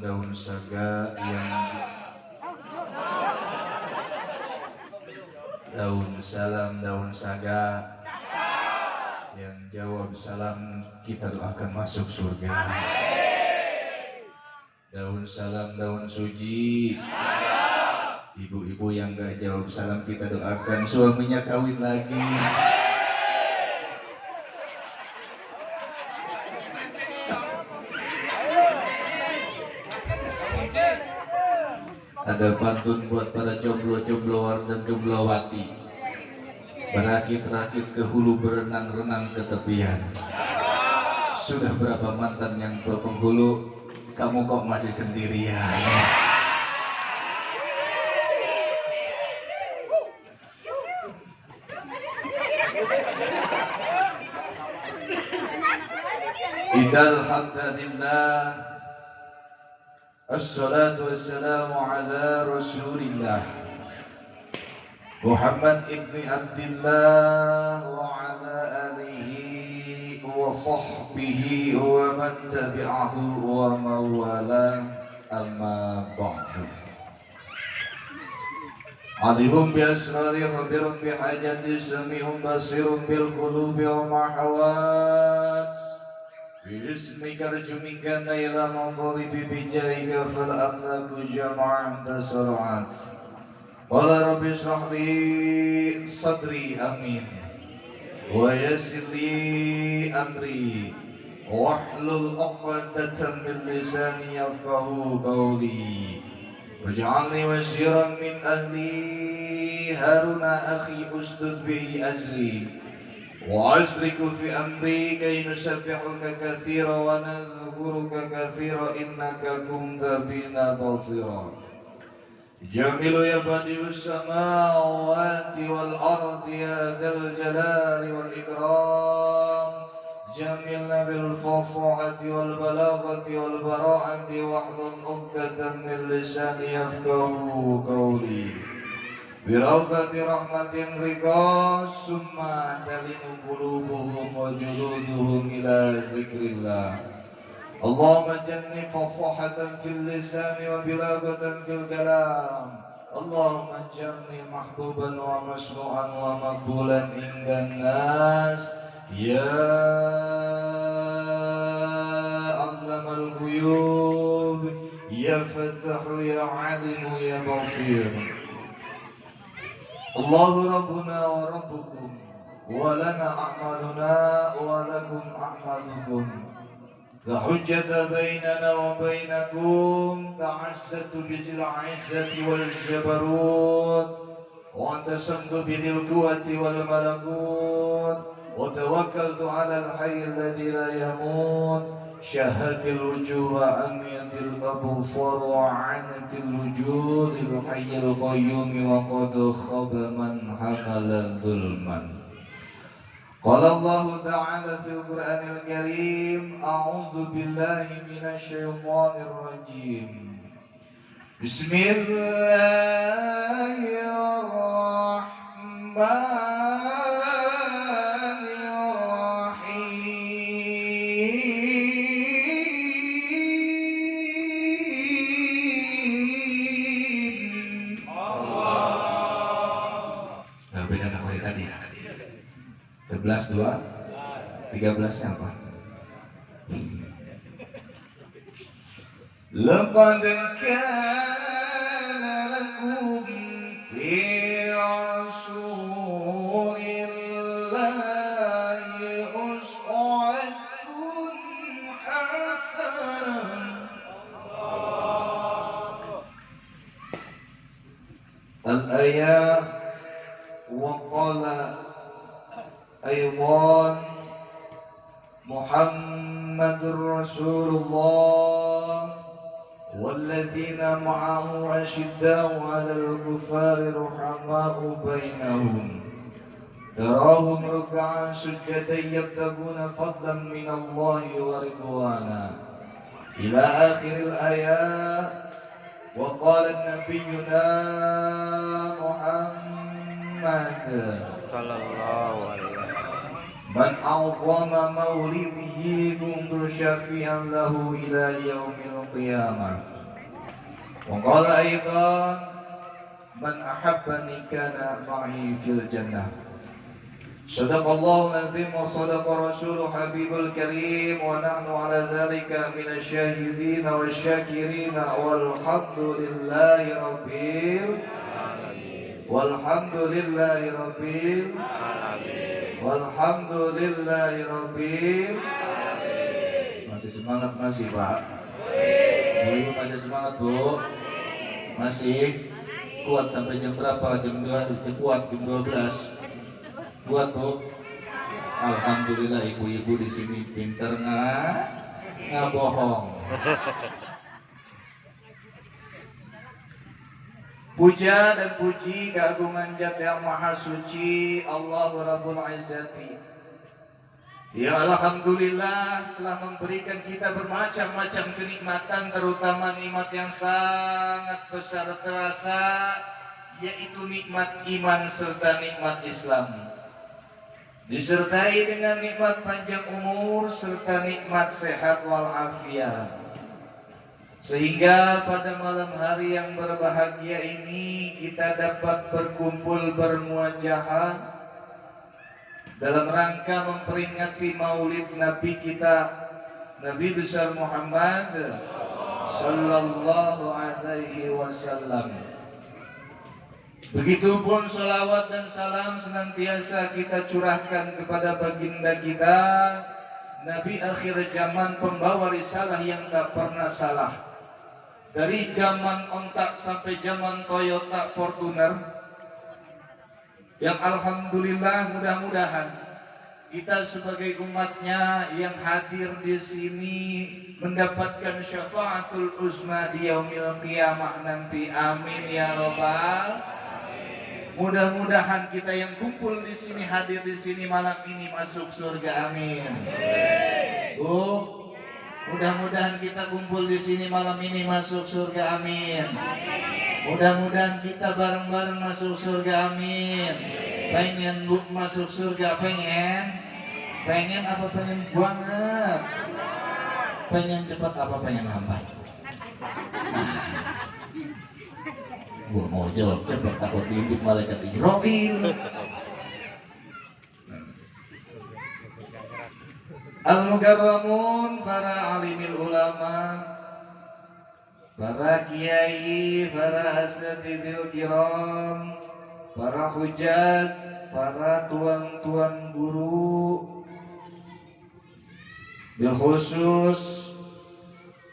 daun saga yang daun saga yang jawab salam kita doakan masuk surga. Daun salam daun suji, ibu-ibu yang gak jawab salam kita doakan suaminya kawin lagi. Ada pantun buat para jomblo-jombloan dan jomblowati. Berakit-rakit ke hulu, berenang-renang ke tepian. Sudah berapa mantan yang ke penghulu, kamu kok masih sendirian? Innal hamdalillah, assalatu wassalamu ala rasulillah Muhammad ibni Abdillah wa ala alihi wa sahbihi wa man tabi'ahu wa mawala, amma ba'du. Alimum bi asrari, khabirun bi hajati, samihun basirun bil qulubi wa mahawat. باسمك ارجمك نيل مطالب بجاهك فالأخلاق جمعا تسرعت. قال رب اشرح لي صدري آمين ويسر لي أمري واحلل عقدة من لساني يفقهوا قولي واجعلني وزيرا من أهلي هارون أخي أشدد به أزري وأشرك في أمري كي نسبحك كثيرا ونذكرك كثيرا إنك كنت بنا بصيرا. جميل يا بديع السماوات والأرض يا ذا الجلال والإكرام، جملنا بالفصاحة والبلاغة والبراءة واحلل عقدة من لساني يفقهوا قولي. برأفة رحمة رضا ثم تلين قلوبهم وجلودهم إلى ذكر الله. اللهم اجعلني فصاحة في اللسان وبلاغة في الكلام. اللهم اجعلني محبوبا ومشروعا ومقبولا عند الناس يا علم الغيوب يا فتاح يا عليم يا بصير. الله ربنا وربكم ولنا أعمالنا ولكم أعمالكم، لا حجة بيننا وبينكم، تعزت بذي العزة والجبروت واعتصمت بذي القوة والملكوت وتوكلت على الحي الذي لا يموت. شهدت الوجوه عميت الأبصار وعنت الوجود الحي القيوم وقد خاب من حمل ظلما. قال الله تعالى في القرآن الكريم أعوذ بالله من الشيطان الرجيم بسم الله الرحمن beda nama tadi 11, 2, 13 nya apa? Laqad kana lakum fi rasulillahi uswatun hasanah. Al-ayat وقال أيضا محمد رسول الله والذين معه أشداء على الكفار رحماء بينهم تراهم ركعا سجدا يبتغون فضلا من الله ورضوانا إلى آخر الآيات. وقال نبينا محمد sallallahu alaihi wasallam من أعظم مولده كنت شفيعا له إلى يوم القيامة. وقال أيضا من أحبني كان معي في الجنة. صدق الله العظيم وصدق رسول حبيب الكريم ونحن على ذلك من الشاهدين والشاكرين والحمد لله رب العالمين. والحمد لله رب العالمين. والحمد لله رب العالمين. Masih semangat masih Pak? Bu masih semangat Bu? Masih kuat sampai jam berapa? Jam 2 kuat jam 12. Buat Bu. Alhamdulillah ibu-ibu di sini pinter nggak bohong. Puja dan puji keagungan Zat yang Maha Suci Allah Rabbul Izzati. Ya alhamdulillah telah memberikan kita bermacam-macam kenikmatan, terutama nikmat yang sangat besar terasa, yaitu nikmat iman serta nikmat Islam. Disertai dengan nikmat panjang umur serta nikmat sehat walafiat. Sehingga pada malam hari yang berbahagia ini kita dapat berkumpul bermuajahah dalam rangka memperingati maulid Nabi kita, Nabi besar Muhammad sallallahu alaihi wasallam. Begitupun salawat dan salam senantiasa kita curahkan kepada baginda kita, Nabi akhir zaman, pembawa risalah yang tak pernah salah. Dari zaman ontak sampai zaman Toyota Fortuner, yang alhamdulillah mudah-mudahan kita sebagai umatnya yang hadir di sini mendapatkan syafaatul uzma di yaumil qiyamah nanti. Amin ya robbal. Mudah-mudahan kita yang kumpul di sini, hadir di sini malam ini masuk surga. Amin. Bu, mudah-mudahan kita kumpul di sini malam ini masuk surga. Amin. Mudah-mudahan kita bareng-bareng masuk surga. Amin. Pengen Bu masuk surga? Pengen apa pengen banget? Pengen cepat apa pengen lambat? Gua mau jawab cepat, takut diintip malaikat Israil. Al-mukarramun, para alimil ulama, para kiai, para asatidil kiram, para hujat, para tuan-tuan guru, bil khusus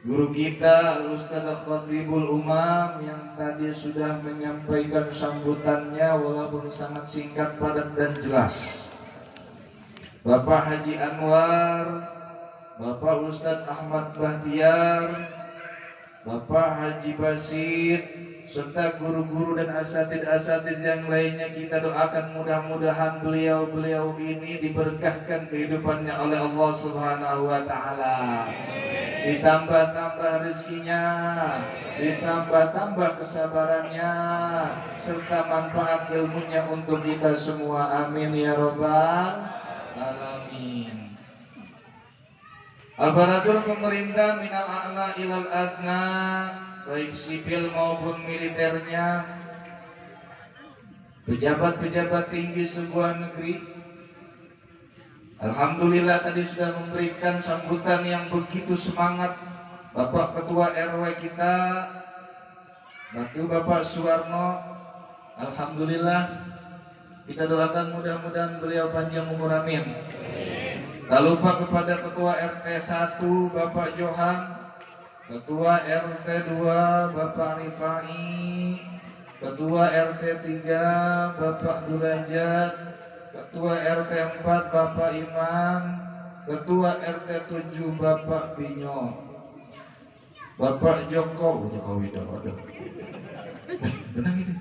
guru kita Al-Ustaz Khatibul Umam yang tadi sudah menyampaikan sambutannya walaupun sangat singkat, padat dan jelas. Bapak Haji Anwar, Bapak Ustaz Ahmad Bahtiar, Bapak Haji Basit, serta guru-guru dan asatid-asatid yang lainnya, kita doakan mudah-mudahan beliau-beliau ini diberkahkan kehidupannya oleh Allah Subhanahu wa taala. Ditambah-tambah rezekinya, ditambah-tambah kesabarannya, serta manfaat ilmunya untuk kita semua. Amin ya robbal alamin. Aparatur pemerintah minal a'la ilal adna, baik sipil maupun militernya, pejabat-pejabat tinggi sebuah negeri, alhamdulillah tadi sudah memberikan sambutan yang begitu semangat. Bapak Ketua RW kita, Bapak Suwarno, alhamdulillah kita doakan mudah-mudahan beliau panjang umur. Amin. Tak lupa kepada Ketua RT 1 Bapak Johan, Ketua RT 2 Bapak Rifai, Ketua RT 3 Bapak Durajat, Ketua RT 4 Bapak Iman, Ketua RT 7 Bapak Binyo, Bapak Joko Widodo. Benar gitu?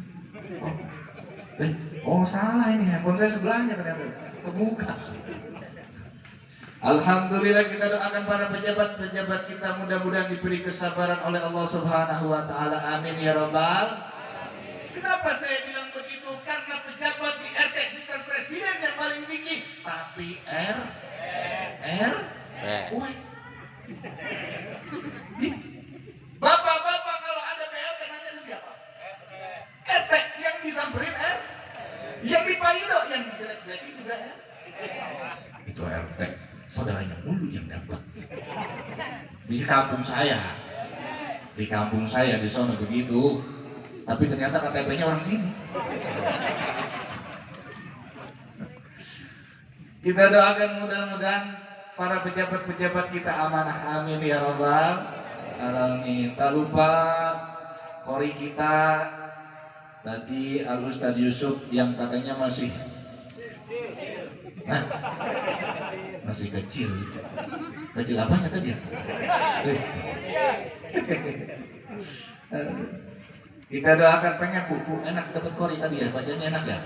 Oh salah ini, handphone saya sebelahnya ternyata kebuka. Alhamdulillah kita doakan para pejabat-pejabat kita mudah-mudahan diberi kesabaran oleh Allah Subhanahu wa taala. Amin ya robbal. Kenapa saya bilang begitu? Karena pejabat di RT bukan presiden yang paling tinggi, tapi W. Bapak-bapak kalau ada BLT nanya ke siapa? RT. Yang disamperin R. Yang dipayudo, yang dijelek-jelekin juga R. Itu RT. Saudaranya mulu yang dapat. Di kampung saya di sana begitu. Tapi ternyata KTP-nya orang sini. Kita doakan mudah-mudahan para pejabat-pejabat kita amanah, amin ya rabbal alamin. Tak lupa kori kita tadi Al-Ustadz Yusuf yang katanya masih kecil. Kecil apanya tadi? Kita doakan, pengen buku enak dapat kori tadi ya, bacanya enak ya.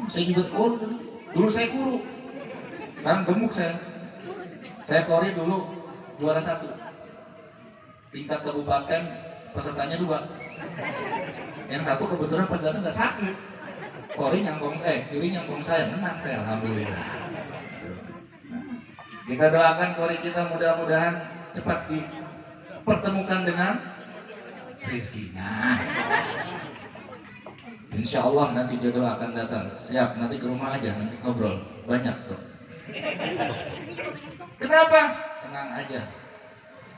Saya juga kori dulu saya guru. Sekarang gemuk saya. Saya kori dulu juara 1. Tingkat kabupaten pesertanya 2. Yang satu kebetulan pas datang nggak sakit. Kori nyangkong kiri nyangkong saya, menang saya alhamdulillah. Kita doakan kori kita mudah-mudahan cepat dipertemukan dengan rezekinya. Insya Allah nanti jodoh akan datang. Siap, nanti ke rumah aja, nanti ngobrol. Banyak stop. Kenapa? Tenang aja.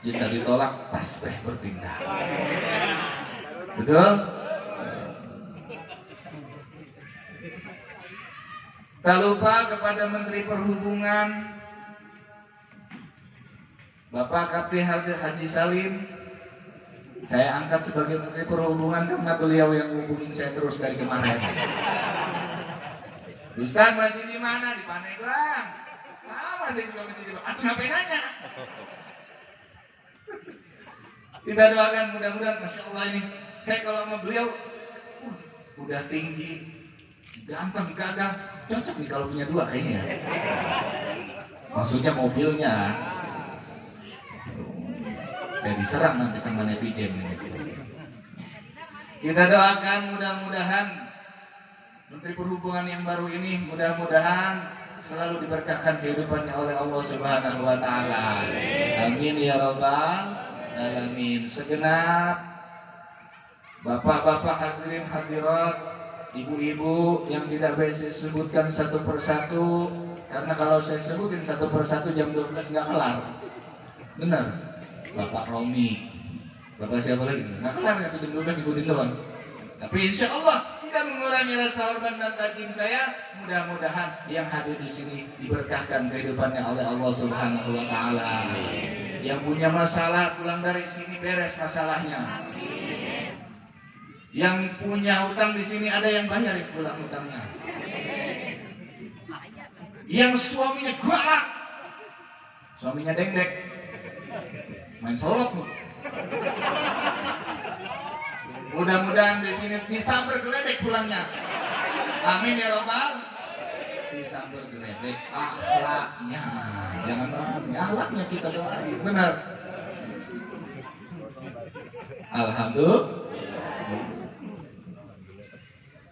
Jika ditolak, tasbih berpindah. Betul? Tak lupa kepada Menteri Perhubungan Bapak Kapri Haji Salim. Saya angkat sebagai Menteri Perhubungan karena beliau yang hubungin saya terus dari kemarin. Ustaz masih di mana? Di Pandeglang. Sama saya juga masih di mana? Aku ngapain nanya? Kita doakan mudah-mudahan, masya Allah ini. Saya kalau sama beliau, udah tinggi, ganteng, gagah, cocok nih kalau punya 2 kayaknya. Maksudnya mobilnya. Saya diserang nanti sama netizen. Kita doakan mudah-mudahan Menteri Perhubungan yang baru ini mudah-mudahan selalu diberkahkan kehidupannya oleh Allah Subhanahu wa taala. Amin ya rabbal alamin. Segenap bapak-bapak hadirin hadirat, ibu-ibu yang tidak bisa sebutkan satu persatu karena kalau saya sebutin satu persatu jam 12 nggak kelar. Benar? Bapak Romi, Bapak siapa lagi? Nggak kelar ya, jam 12 sebutin doang. Tapi insya Allah tidak mengurangi rasa hormat dan takjim saya. Mudah-mudahan yang hadir di sini diberkahkan kehidupannya oleh Allah Subhanahu wa taala. Yang punya masalah pulang dari sini beres masalahnya. Yang punya hutang di sini ada yang bayarin pulang hutangnya. Yang suaminya galak, suaminya dengdek, main solot bu. Mudah-mudahan di sini disamber geledek pulangnya. Amin ya robbal. Disamber geledek akhlaknya. Jangan akhlaknya kita doain. Benar. Alhamdulillah.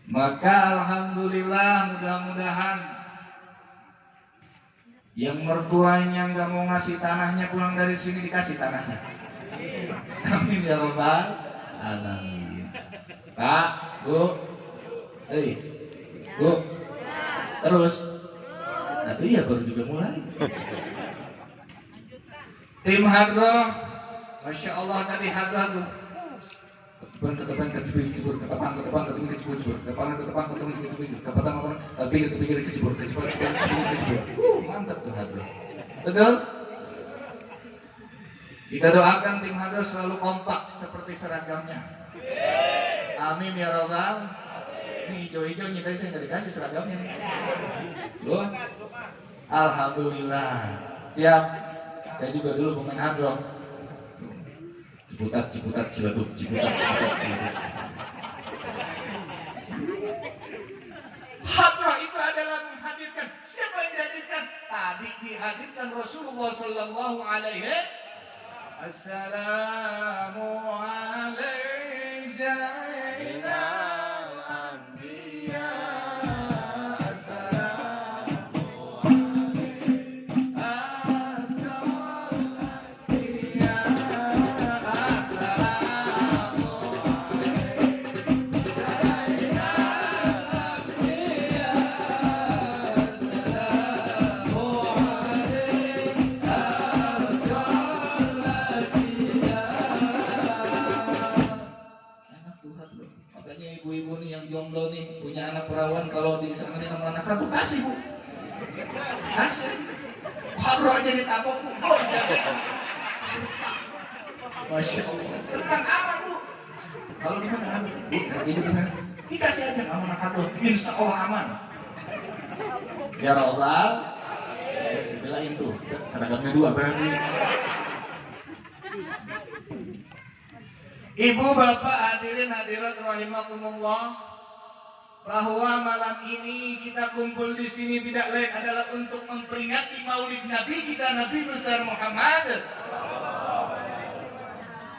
Maka alhamdulillah, mudah-mudahan yang mertuanya nggak mau ngasih tanahnya pulang dari sini dikasih tanahnya. Amin ya robbal alamin. Pak, Bu, Bu, terus. Nah itu ya baru juga mulai. Tim Hadroh, masya Allah tadi Hadroh tuh. Ketepang, kecebur, ketepang, mantap tuh Hadroh. Betul? Kita doakan tim Hadroh selalu kompak seperti seragamnya. Amin ya robbal. Ini hijau-hijau nih tadi saya nggak dikasih seragamnya nih. Loh, alhamdulillah. Siap. Saya juga dulu pemain Hadroh. Ciputat, Ciledug. Hadroh itu adalah menghadirkan. Siapa yang dihadirkan? Tadi dihadirkan Rasulullah Sallallahu Alaihi Wasallam. Assalamualaikum jainal anbiya. Assalamualaikum anak perawan kalau disanganin sama anak ratu kasih bu. Kasih. Hadroh aja ditabok bu. Oh, Masya Allah. Tenang aman bu. Kalau di mana aman bu? Ibu di mana? Dikasih aja sama anak hadroh. Insya Allah aman. Ya Rabbal. Saya bilang tuh. Seragamnya 2 berarti. Ibu, bapak, hadirin hadirat rahimakumullah, bahwa malam ini kita kumpul di sini tidak lain adalah untuk memperingati Maulid Nabi kita, Nabi besar Muhammad.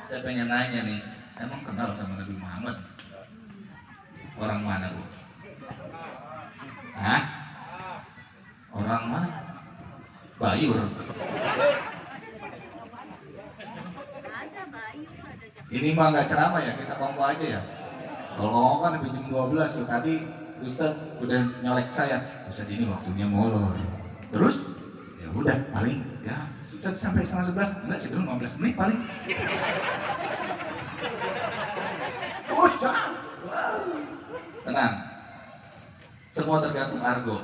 Saya pengen nanya nih, emang kenal sama Nabi Muhammad? Orang mana bu? Hah? Orang mana? Bayur. Ini mah nggak ceramah ya, kita kongko aja ya. Kalau ngomong kan lebih jam 12 tuh. Tadi Ustaz udah nyolek saya, Ustaz ini waktunya molor. Terus ya udah paling ya Ustaz sampai 10:30, enggak sih, 15 menit paling. Ustaz, tenang, semua tergantung argo.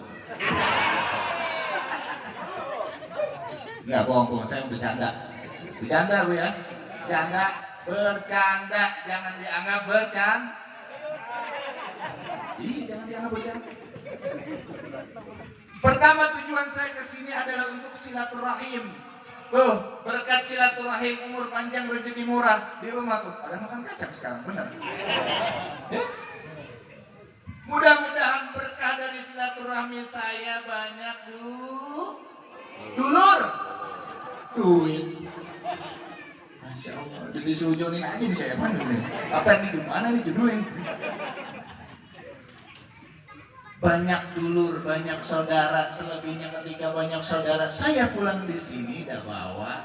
Enggak bohong, saya bercanda bu ya, bercanda, jangan dianggap bercanda. Iya, jangan dianggap bercanda. Pertama tujuan saya ke sini adalah untuk silaturahim. Tuh, berkat silaturahim, umur panjang, rezeki murah di rumah tuh. Ada makan kacang sekarang, benar? Ya? Mudah-mudahan berkah dari silaturahmi saya banyak dulur, duit. Masya Allah, disuruh jonin aja nih saya mana nih? Apa nih gimana nih judulnya? Banyak dulur, banyak saudara, selebihnya ketika banyak saudara, saya pulang di sini udah bawa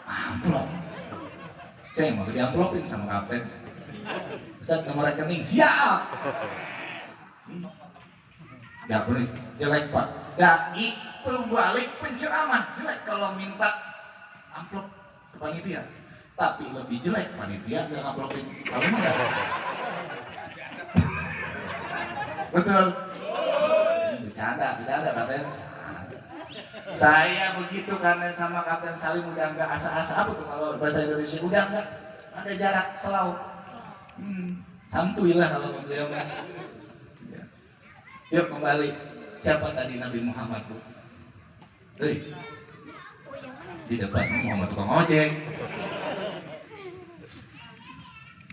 amplop. Saya mau diamplopin sama kapten. Ustaz, nomor rekening siap. Gak boleh jelek pak. Dai pembalik penceramah jelek kalau minta amplop ke panitia. Tapi lebih jelek panitia nggak ngamplopin. Kamu mah nggak? Betul. Bercanda kapten. Saya begitu karena sama Kapten Salim udah nggak asa-asa apa tuh kalau bahasa Indonesia, udah nggak ada jarak selaut. Santuy lah kalau beliau mah. Yuk kembali. Siapa tadi Nabi Muhammad bu? Di depan Muhammad tukang ojek.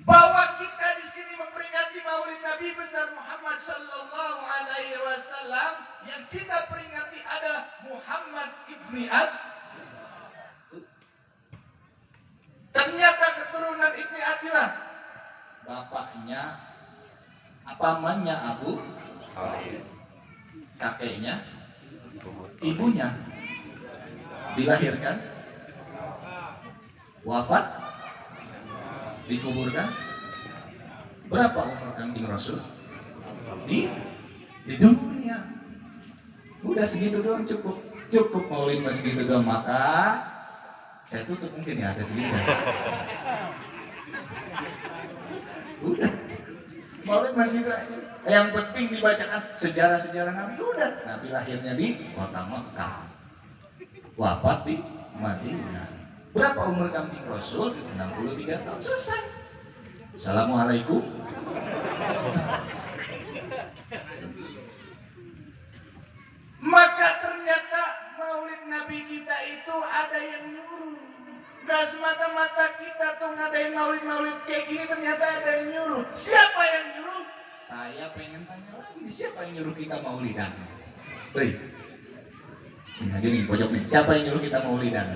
Bahwa kita di sini memperingati Maulid Nabi besar Muhammad Sallallahu Alaihi Wasallam, yang kita peringati adalah Muhammad ibni Ternyata keturunan ibni Athilah, bapaknya pamannya Abu, kakeknya, ibunya dilahirkan, wafat, dikuburkan. Berapa umur Kanjeng Rasul di dunia? Udah segitu doang, cukup maulid mas segitu doang. Maka saya tutup mungkin ya, ada segitu. Udah maulid mas segitu aja. Yang penting dibacakan sejarah Nabi. Udah, Nabi lahirnya di kota Mekah, wafat di Madinah. Berapa umur Kanjeng Rasul? 63 tahun. Selesai. Assalamualaikum. Maka ternyata Maulid Nabi kita itu ada yang nyuruh. Gak semata-mata kita tuh ngadain maulid kayak gini, ternyata ada yang nyuruh. Siapa yang nyuruh? Saya pengen tanya lagi, siapa yang nyuruh kita maulidan? Ini aja nih, pojok nih. Siapa yang nyuruh kita maulidan?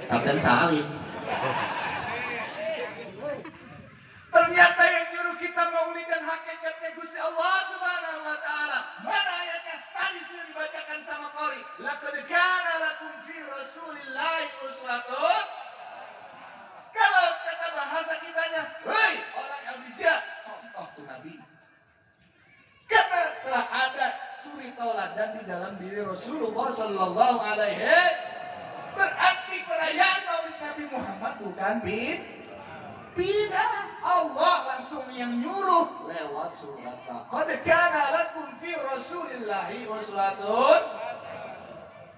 Kapten Salim. Ternyata yang nyuruh kita maulidan hakikatnya Gusti Allah Subhanahu wa taala. Mana ayatnya? Tadi sudah dibacakan sama Qori. Laqad kana lakum fi Rasulillahi uswatun. Kalau kata bahasa kitanya, "Hei orang Indonesia, contoh tuh Nabi." Kata telah ada suri tauladan di dalam diri Rasulullah sallallahu alaihi. Berarti perayaan Maulid Nabi Muhammad bukan bid'ah. Allah langsung yang nyuruh lewat surat. Qad kana lakum fi Rasulillahi uswatun.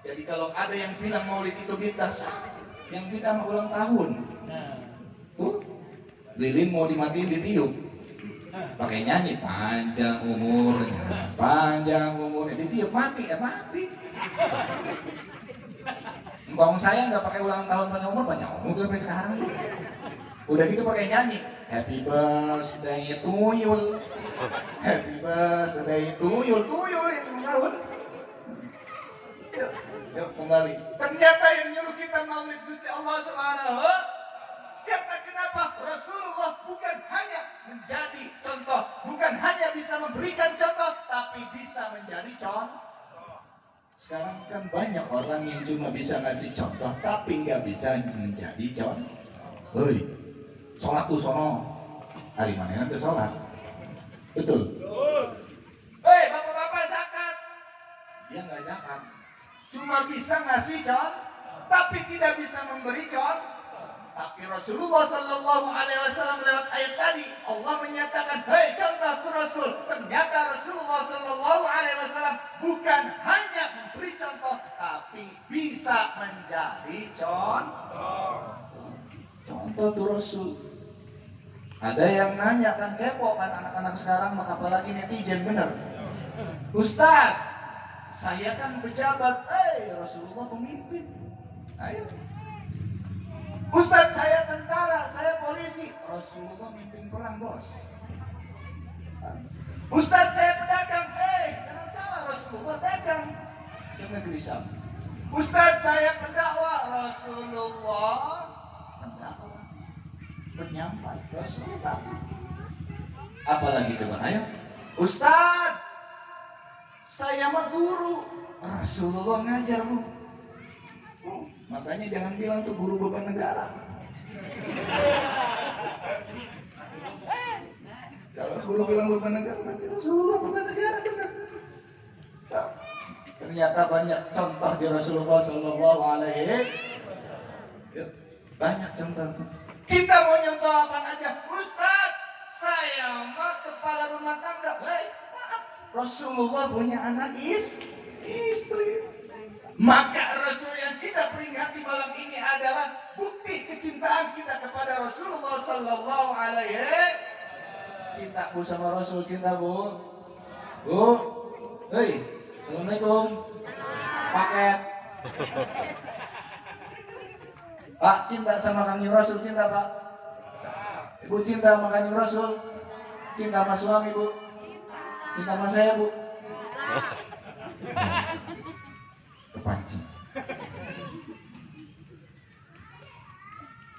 Jadi kalau ada yang bilang maulid itu bid'ah, yang bid'ah mah ulang tahun. Tuh, lilin mau dimatiin ditiup. Pakai nyanyi panjang umurnya, ditiup mati. Bang saya nggak pakai ulang tahun banyak umur tuh sampai sekarang. Udah gitu pakai nyanyi Happy Birthday to you, Happy Birthday to you yang ulang tahun. Yuk kembali. Ternyata yang nyuruh kita maulid Gusti Allah Subhanahu. Karena kenapa? Rasulullah bukan hanya menjadi contoh, bukan hanya bisa memberikan contoh, tapi bisa menjadi contoh. Sekarang kan banyak orang yang cuma bisa ngasih contoh, tapi nggak bisa menjadi contoh. Hei, sholat tuh sono. Hari mana nanti sholat? Betul. Hei, bapak-bapak zakat. Dia nggak zakat. Cuma bisa ngasih contoh, tapi tidak bisa memberi contoh. Tapi Rasulullah Sallallahu Alaihi Wasallam lewat ayat tadi Allah menyatakan, hei contohku Rasul. Ternyata Rasulullah Sallallahu Alaihi Wasallam bukan hanya memberi contoh, tapi bisa menjadi contoh. Contoh tuh Rasul. Ada yang nanya kan, kepo kan anak-anak sekarang, maka apalagi netizen, bener. Ustaz, saya kan pejabat, Rasulullah pemimpin. Ayo. Ustaz, saya tentara, saya polisi. Rasulullah mimpin perang, bos. Ustaz, saya pedagang. Jangan salah, Rasulullah dagang di negeri Syam. Ustaz, saya pendakwah. Rasulullah pendakwah, penyampai. Rasulullah. Apalagi coba, ayo. Ustaz, saya mah guru. Rasulullah ngajar, bu. Makanya jangan bilang tuh guru beban negara. Kalau guru bilang beban negara, berarti Rasulullah beban negara, benar. Nah, ternyata banyak contoh di Rasulullah Sallallahu Alaihi. Banyak contoh. Kita mau nyontoh apa aja, Ustaz, saya mah kepala rumah tangga. Maaf, Rasulullah punya anak istri. Maka Rasul yang kita peringati malam ini adalah bukti kecintaan kita kepada Rasulullah Sallallahu Alaihi. Cinta bu sama Rasul, cinta bu. Bu, hei, assalamualaikum. Paket. Pak, cinta sama Kanjeng Rasul, cinta Pak. Ibu cinta sama Kanjeng Rasul, cinta sama suami bu, cinta sama saya bu. Kepancing.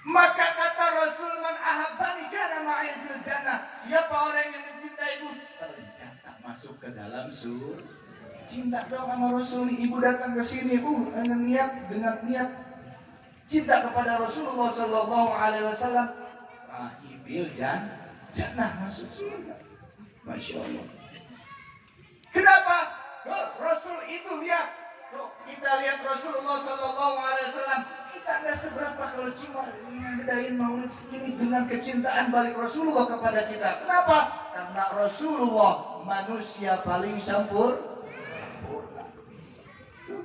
Maka kata Rasul, man ahabbani kana ma'i fil jannah. Siapa orang yang mencintaiku ternyata masuk ke dalam surga. Cinta dong sama Rasul. Ibu datang ke sini, dengan niat cinta kepada Rasulullah Sallallahu Alaihi Wasallam. Ma'i fil jannah, masuk surga. Masya Allah. Kenapa? Rasul itu lihat. Kita lihat Rasulullah Sallallahu Alaihi Wasallam. Kita nggak seberapa kalau cuma ngadain maulid segini dengan kecintaan balik Rasulullah kepada kita. Kenapa? Karena Rasulullah manusia paling sempurna.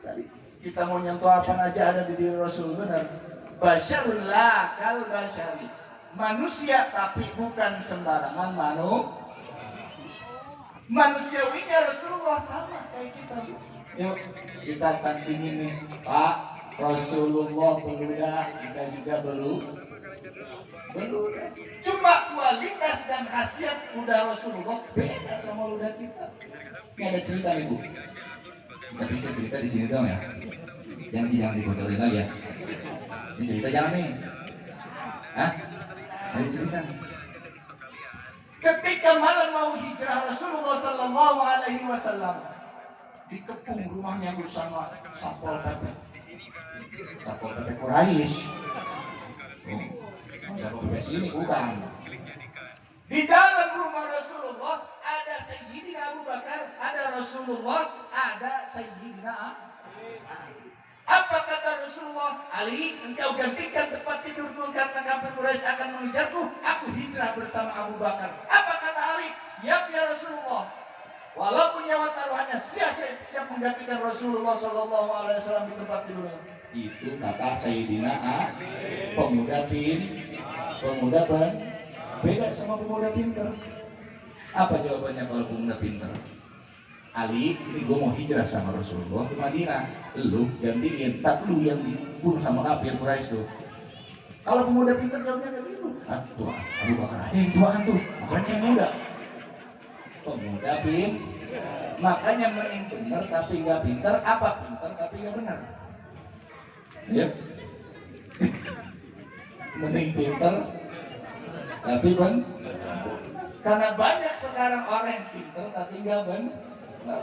Tadi kita mau nyentuh apa aja ada di diri Rasul, benar. Basyarun la kal basyari. Manusia tapi bukan sembarangan manusiawinya Rasulullah sama kayak kita. Yuk kita tandingin nih, Pak. Rasulullah beludah, kita juga beludah. Cuma kualitas dan khasiat ludah Rasulullah beda sama ludah kita. Ini ada cerita nih bu. Kita bisa cerita di sini dong ya. Jangan dibocorin lagi ya. Ini cerita jangan nih. Hah? Ayo cerita. Ketika malam mau hijrah Rasulullah Sallallahu Alaihi Wasallam, dikepung rumahnya bersama Satpol PP Quraisy. Satpol PP sini bukan. Di dalam rumah Rasulullah ada Sayyidina Abu Bakar, ada Rasulullah, ada Sayyidina Ali. Apa kata Rasulullah? Ali, engkau gantikan tempat tidurku karena kafir Quraisy akan mengejarku. Aku hijrah bersama Abu Bakar. Apa kata Ali? Siap ya Rasulullah. Walaupun nyawa taruhannya, siap menggantikan Rasulullah Sallallahu Alaihi Wasallam di tempat tidur. Itu kata Sayyidina pemuda beda sama pemuda pintar. Apa jawabannya kalau pemuda pintar? Ali, ini gue mau hijrah sama Rasulullah ke Madinah. Lu gantiin, tak lu yang dibunuh sama kafir Quraisy tuh. Kalau pemuda pintar jawabnya kayak gitu. Ah, tuh Abu Bakar aja yang tuaan tuh, bukan yang muda. Pemuda makanya mending benar tapi nggak pintar, apa pintar tapi nggak benar. Ya, mending pintar tapi karena banyak sekarang orang yang pintar tapi nggak benar.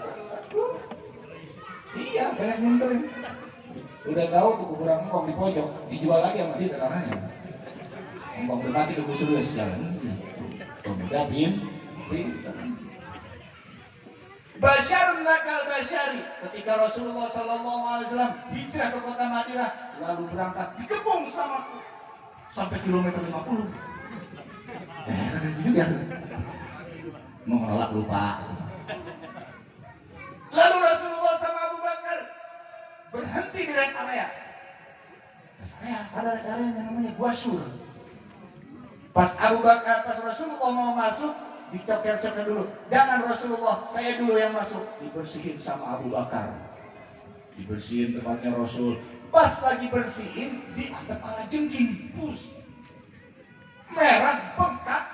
Iya, banyak minterin. Udah tahu tuh kuburan engkong di pojok, dijual lagi sama dia tanahnya. Engkong udah mati ke surga sekarang. Pemuda pintar. Basyarun lakal basyari, ketika Rasulullah Sallallahu Alaihi Wasallam hijrah ke kota Madinah, lalu berangkat dikepung sama sampai kilometer 50. Kan juga mau menolak lupa. Lalu Rasulullah sama Abu Bakar berhenti di rest area. Rest area, ada rest area yang namanya Gwasyur. Pas Rasulullah mau masuk, dicokir-cokir dulu. Jangan Rasulullah, saya dulu yang masuk. Dibersihin sama Abu Bakar. Dibersihin tempatnya Rasul. Pas lagi bersihin, diangkat kepala jengking. Pus. Merah, bengkak.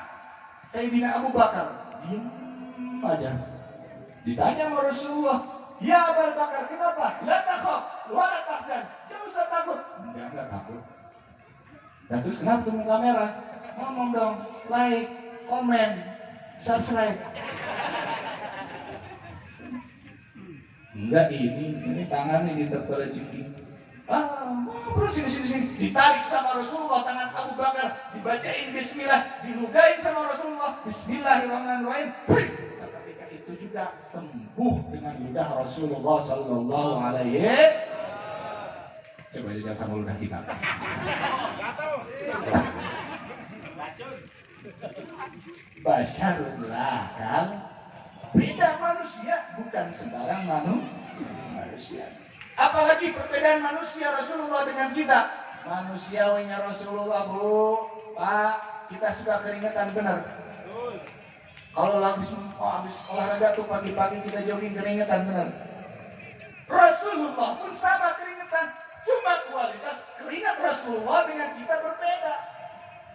Sayyidina Abu Bakar diam aja. Ditanya sama Rasulullah, ya Abu Bakar, kenapa? La takhaf, wa la tahzan. Jangan usah takut. Enggak takut. Dan terus kenapa tuh muka merah? Ngomong dong, like, komen, subscribe. Enggak, ini tangan ini terkena jengking. Bro, sini. Ditarik sama Rasulullah tangan Abu Bakar, dibacain bismillah, dirugain sama Rasulullah, bismillahirrahmanirrahim. Ketika itu juga sembuh dengan ludah Rasulullah Sallallahu Alaihi Wasallam. Coba aja sama ludah kita. Basyarun lakal, beda manusia, bukan sembarang manusia. Apalagi perbedaan manusia Rasulullah dengan kita. Manusiawinya Rasulullah, Bu, Pak, kita suka keringetan benar. Kalau habis olahraga tuh pagi-pagi kita jogging keringetan benar. Rasulullah pun sama keringetan, cuma kualitas keringat Rasulullah dengan kita berbeda.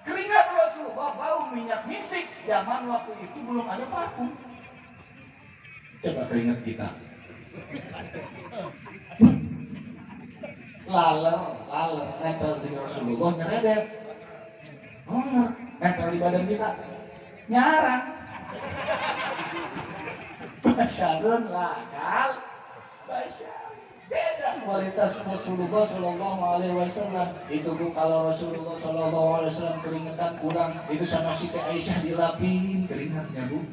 Keringat Rasulullah bau minyak misik, zaman waktu itu belum ada parfum. Coba keringat kita. Laler nempel di Rasulullah nyeredet. Nempel di badan kita nyarang. Basyarun lakal basyar. Beda kualitas Rasulullah Sallallahu Alaihi Wasallam. Itu Bu, kalau Rasulullah Sallallahu Alaihi Wasallam keringetan kurang, itu sama Siti Aisyah dilapin keringatnya Bu,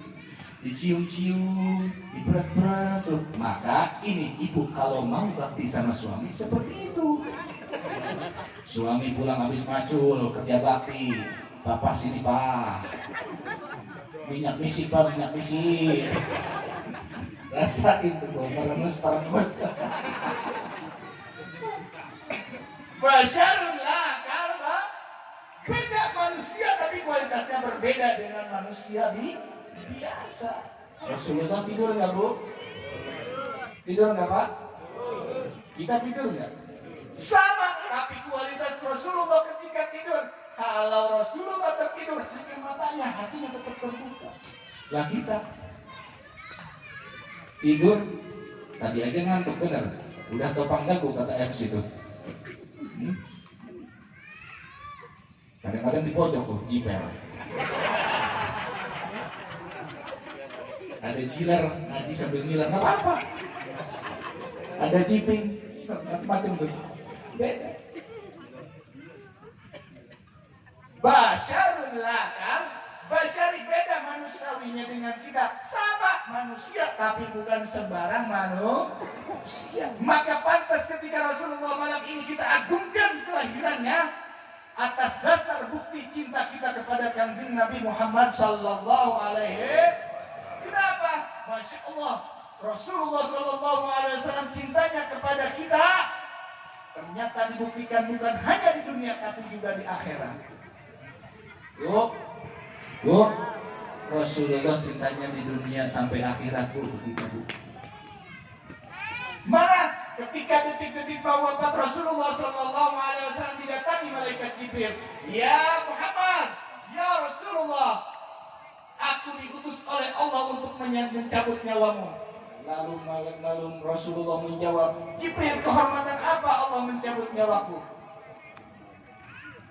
dicium-cium, diberat-berat tuh. Maka ini ibu kalau mau bakti sama suami seperti itu. Suami pulang habis macul kerja bakti, Bapak sini Pak, minyak misik Pak, minyak misik. Rasain tuh gue, paremes. Basyarun lakal, Pak. Beda manusia tapi kualitasnya berbeda dengan manusia biasa. Rasulullah tidur nggak Bu? Tidur nggak Pak? Kita tidur nggak? Sama, tapi kualitas Rasulullah ketika tidur. Kalau Rasulullah tertidur, hanya matanya, hatinya tetap terbuka. Lah kita tidur, tadi aja ngantuk bener. Udah topang dagu kata MC itu. Kadang-kadang di pojok tuh, jiper. Ada jiler, ngaji sambil ngiler, nggak apa-apa. Ada jiping, macam-macam tuh. Beda. Basyarun lakal, basyari beda manusiawi Nabinya dengan kita sama manusia, tapi bukan sembarang manusia. Maka pantas ketika Rasulullah malam ini kita agungkan kelahirannya atas dasar bukti cinta kita kepada Kanjeng Nabi Muhammad sallallahu alaihi. Kenapa? Masya Allah, Rasulullah sallallahu alaihi wasallam cintanya kepada kita ternyata dibuktikan bukan hanya di dunia tapi juga di akhirat. Bu, Rasulullah cintanya di dunia sampai akhirat bu, begitu bu. Mana ketika detik-detik mau wafat Rasulullah sallallahu alaihi wasallam didatangi malaikat Jibril, ya Muhammad, ya Rasulullah, aku diutus oleh Allah untuk mencabut nyawamu. Lalu Rasulullah menjawab, Jibril, kehormatan apa Allah mencabut nyawaku?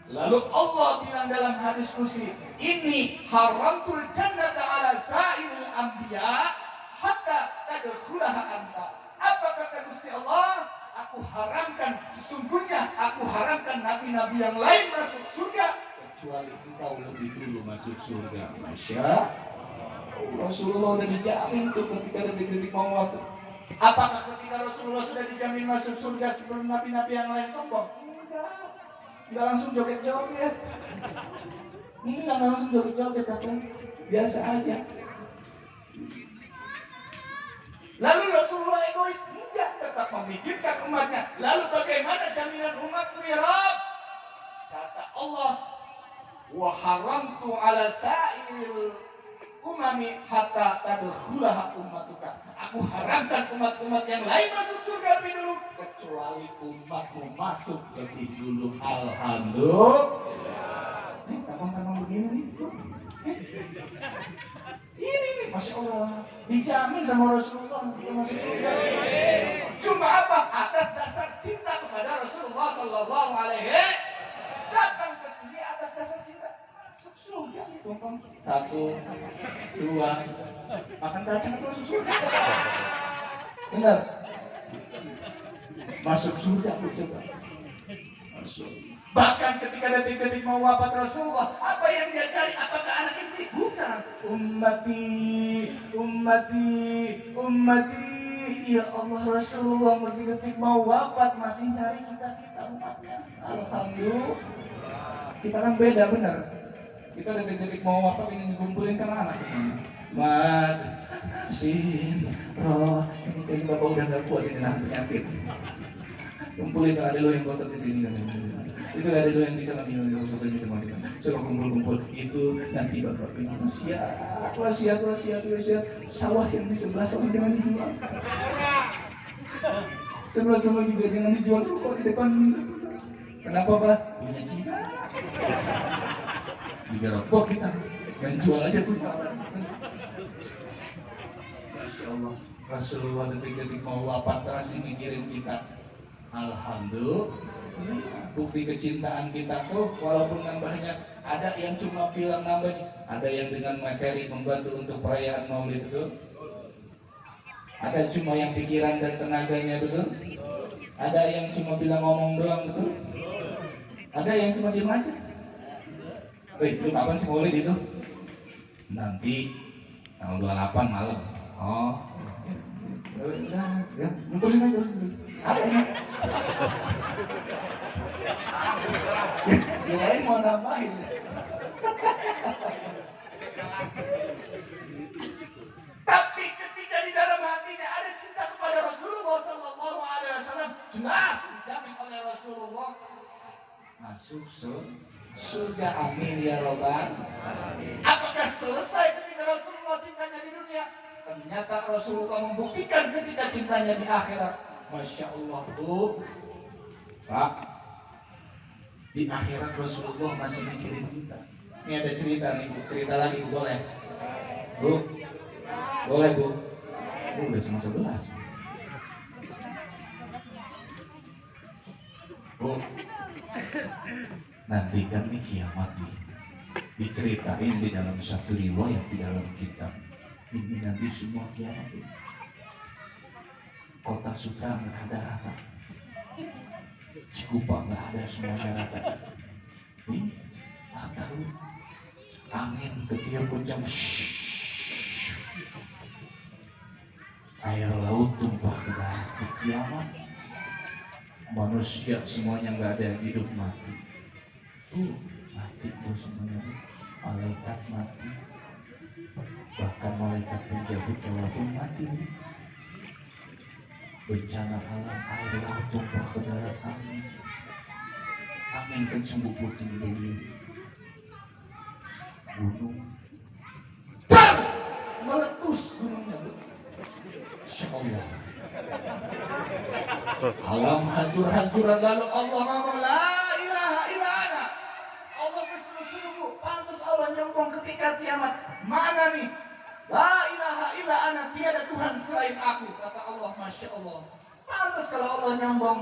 Lalu Allah bilang dalam hadis qudsi, ini haramtul jannata ala sa'iril anbiya hatta tadkhulaha anta. Apa kata Gusti Allah? Aku haramkan, sesungguhnya aku haramkan nabi-nabi yang lain masuk surga kecuali engkau lebih dulu masuk surga. Masya Rasulullah udah dijamin tuh ketika detik-detik mau waktu. Apakah ketika Rasulullah sudah dijamin masuk surga sebelum nabi-nabi yang lain sombong? Enggak langsung joget-joget. Enggak langsung joget-joget, tapi biasa aja. Lalu Rasulullah egois? Enggak, tetap memikirkan umatnya. Lalu bagaimana jaminan umatku ya Rabb? Kata Allah, wa haramtu ala sa'il umami hatta tadkhulaha ummatuka. Aku haramkan umat-umat yang lain masuk surga lebih dulu kecuali umatmu masuk lebih dulu. Alhamdulillah. Tampang-tampang begini nih. Ini nih, Masya Allah, dijamin sama Rasulullah kita masuk surga. Cuma apa? Atas dasar cinta kepada Rasulullah sallallahu alaihi datang ke sini atas dasar cinta. Surga tumpang 1, 2 makan kacang itu masuk surga. Benar? Masuk surga aku coba. Bahkan ketika detik-detik mau wafat Rasulullah, apa yang dia cari? Apakah anak istri? Bukan. Ummati, ummati, ummati. Ya Allah, Rasulullah detik-detik mau wafat masih cari kita umatnya. Alhamdulillah. Kita kan beda, benar. Kita detik-detik mau wafat ingin dikumpulin kan anak semuanya. Mad, sin, roh. Ini kayaknya bapak udah gak kuat ini nahan penyakit. Kumpulin tuh ada lo yang kotor di sini kan. Itu ada lo yang bisa ngambil sampai situ macam. Coba kumpul itu nanti bapak pengen siap. Sawah yang di sebelah sana jangan dijual. Sebelah sana juga jangan dijual dulu kok di depan. Kenapa Pak? Punya Cina. Digerobok kita, menjual aja tuh. Masya Allah, Rasulullah detik-detik mau wafat masih mikirin kita. Alhamdulillah, bukti kecintaan kita tuh walaupun nambahnya ada yang cuma bilang nambahnya, ada yang dengan materi membantu untuk perayaan Maulid, betul? Ada cuma yang pikiran dan tenaganya, betul? Ada yang cuma bilang ngomong doang, betul? Ada yang cuma diem aja. Lu kapan sih Maulid itu? Nanti tanggal 28 malam. Oh, ya, mutusin aja. Ada emang. Yang lain mau nambahin. Tapi ketika di dalam hatinya ada cinta kepada Rasulullah sallallahu alaihi wasallam, jelas dijamin oleh Rasulullah masuk surga. Amin ya robbal. Apakah selesai ketika Rasulullah cintanya di dunia? Ternyata Rasulullah membuktikan ketika cintanya di akhirat. Masya Allah tuh Pak, di akhirat Rasulullah masih mikirin kita. Ini ada cerita nih Bu, cerita lagi Bu, boleh? Bu, boleh Bu? Udah sama 11. Bu, nanti kan nih kiamat nih diceritain di dalam satu riwayat di dalam kitab. Ini nanti semua kiamat ini. Kota Sutra nggak ada rata, Cikupa nggak ada, semuanya rata. Ini tahu angin ketiup kencang, kiamat manusia semuanya nggak ada yang hidup mati. Mati semuanya, malaikat mati, bahkan malaikat penjabut walaupun mati. Bencana alam, air laut tumpah ke darat, angin kencang puting beliung, gunung meletus gunungnya. Insya Allah alam hancur-hancuran, lalu Allah ngomong la ilaha illa ana. Allah bersungguh-sungguh pantas Allah nyombong ketika kiamat. Mana nih? La ilaha illa ana, tiada Tuhan selain aku, kata Allah. Masya Allah, pantas kalau Allah nyombong.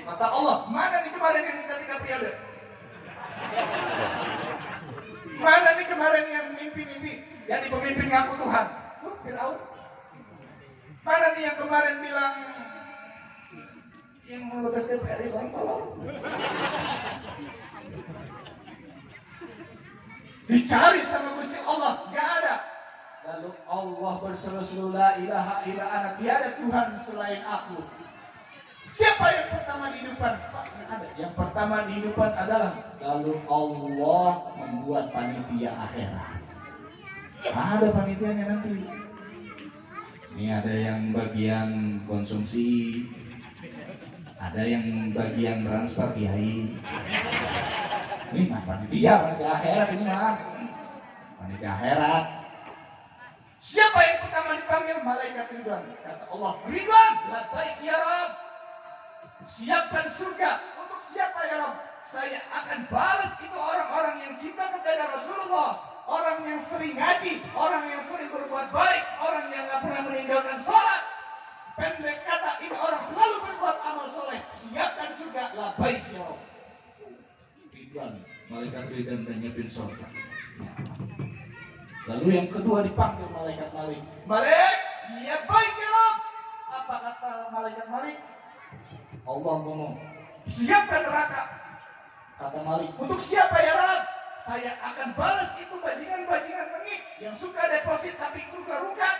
Kata Allah, mana nih kemarin yang minta 3 periode? Mana nih kemarin yang mimpi-mimpi jadi pemimpin ngaku Tuhan? Firaun. Mana nih yang kemarin bilang yang mau bebas DPR itu orang tolong? Dicari sama Gusti Allah, gak ada. Lalu Allah berseru-seru, la ilaha illa ana, tiada Tuhan selain aku. Siapa yang pertama dihidupan? Ada. Yang pertama dihidupan adalah lalu Allah membuat panitia akhirat. Ada panitianya nanti. Ini ada yang bagian konsumsi, ada yang bagian transfer kiai. Ini mah panitia akhirat, ini mah panitia akhirat. Siapa yang pertama dipanggil? Malaikat Ridwan. Kata Allah, Ridwan, labbaik ya Rabb. Siapkan surga untuk siapa ya Rabb? Saya akan balas itu orang-orang yang cinta kepada Rasulullah, orang yang sering ngaji, orang yang sering berbuat baik, orang yang gak pernah meninggalkan sholat. Pendek kata, ini orang selalu berbuat amal soleh. Siapkan surga, labbaik ya Rabb. Ridwan, malaikat Ridwan dan nyiapin surga. Lalu yang kedua dipanggil malaikat Malik. Malik, ya baik ya Rabb. Apa kata malaikat Malik? Allah ngomong, siapkan neraka. Kata Malik, untuk siapa ya Rabb? Saya akan balas itu bajingan-bajingan tengik yang suka deposit tapi suka rungkat,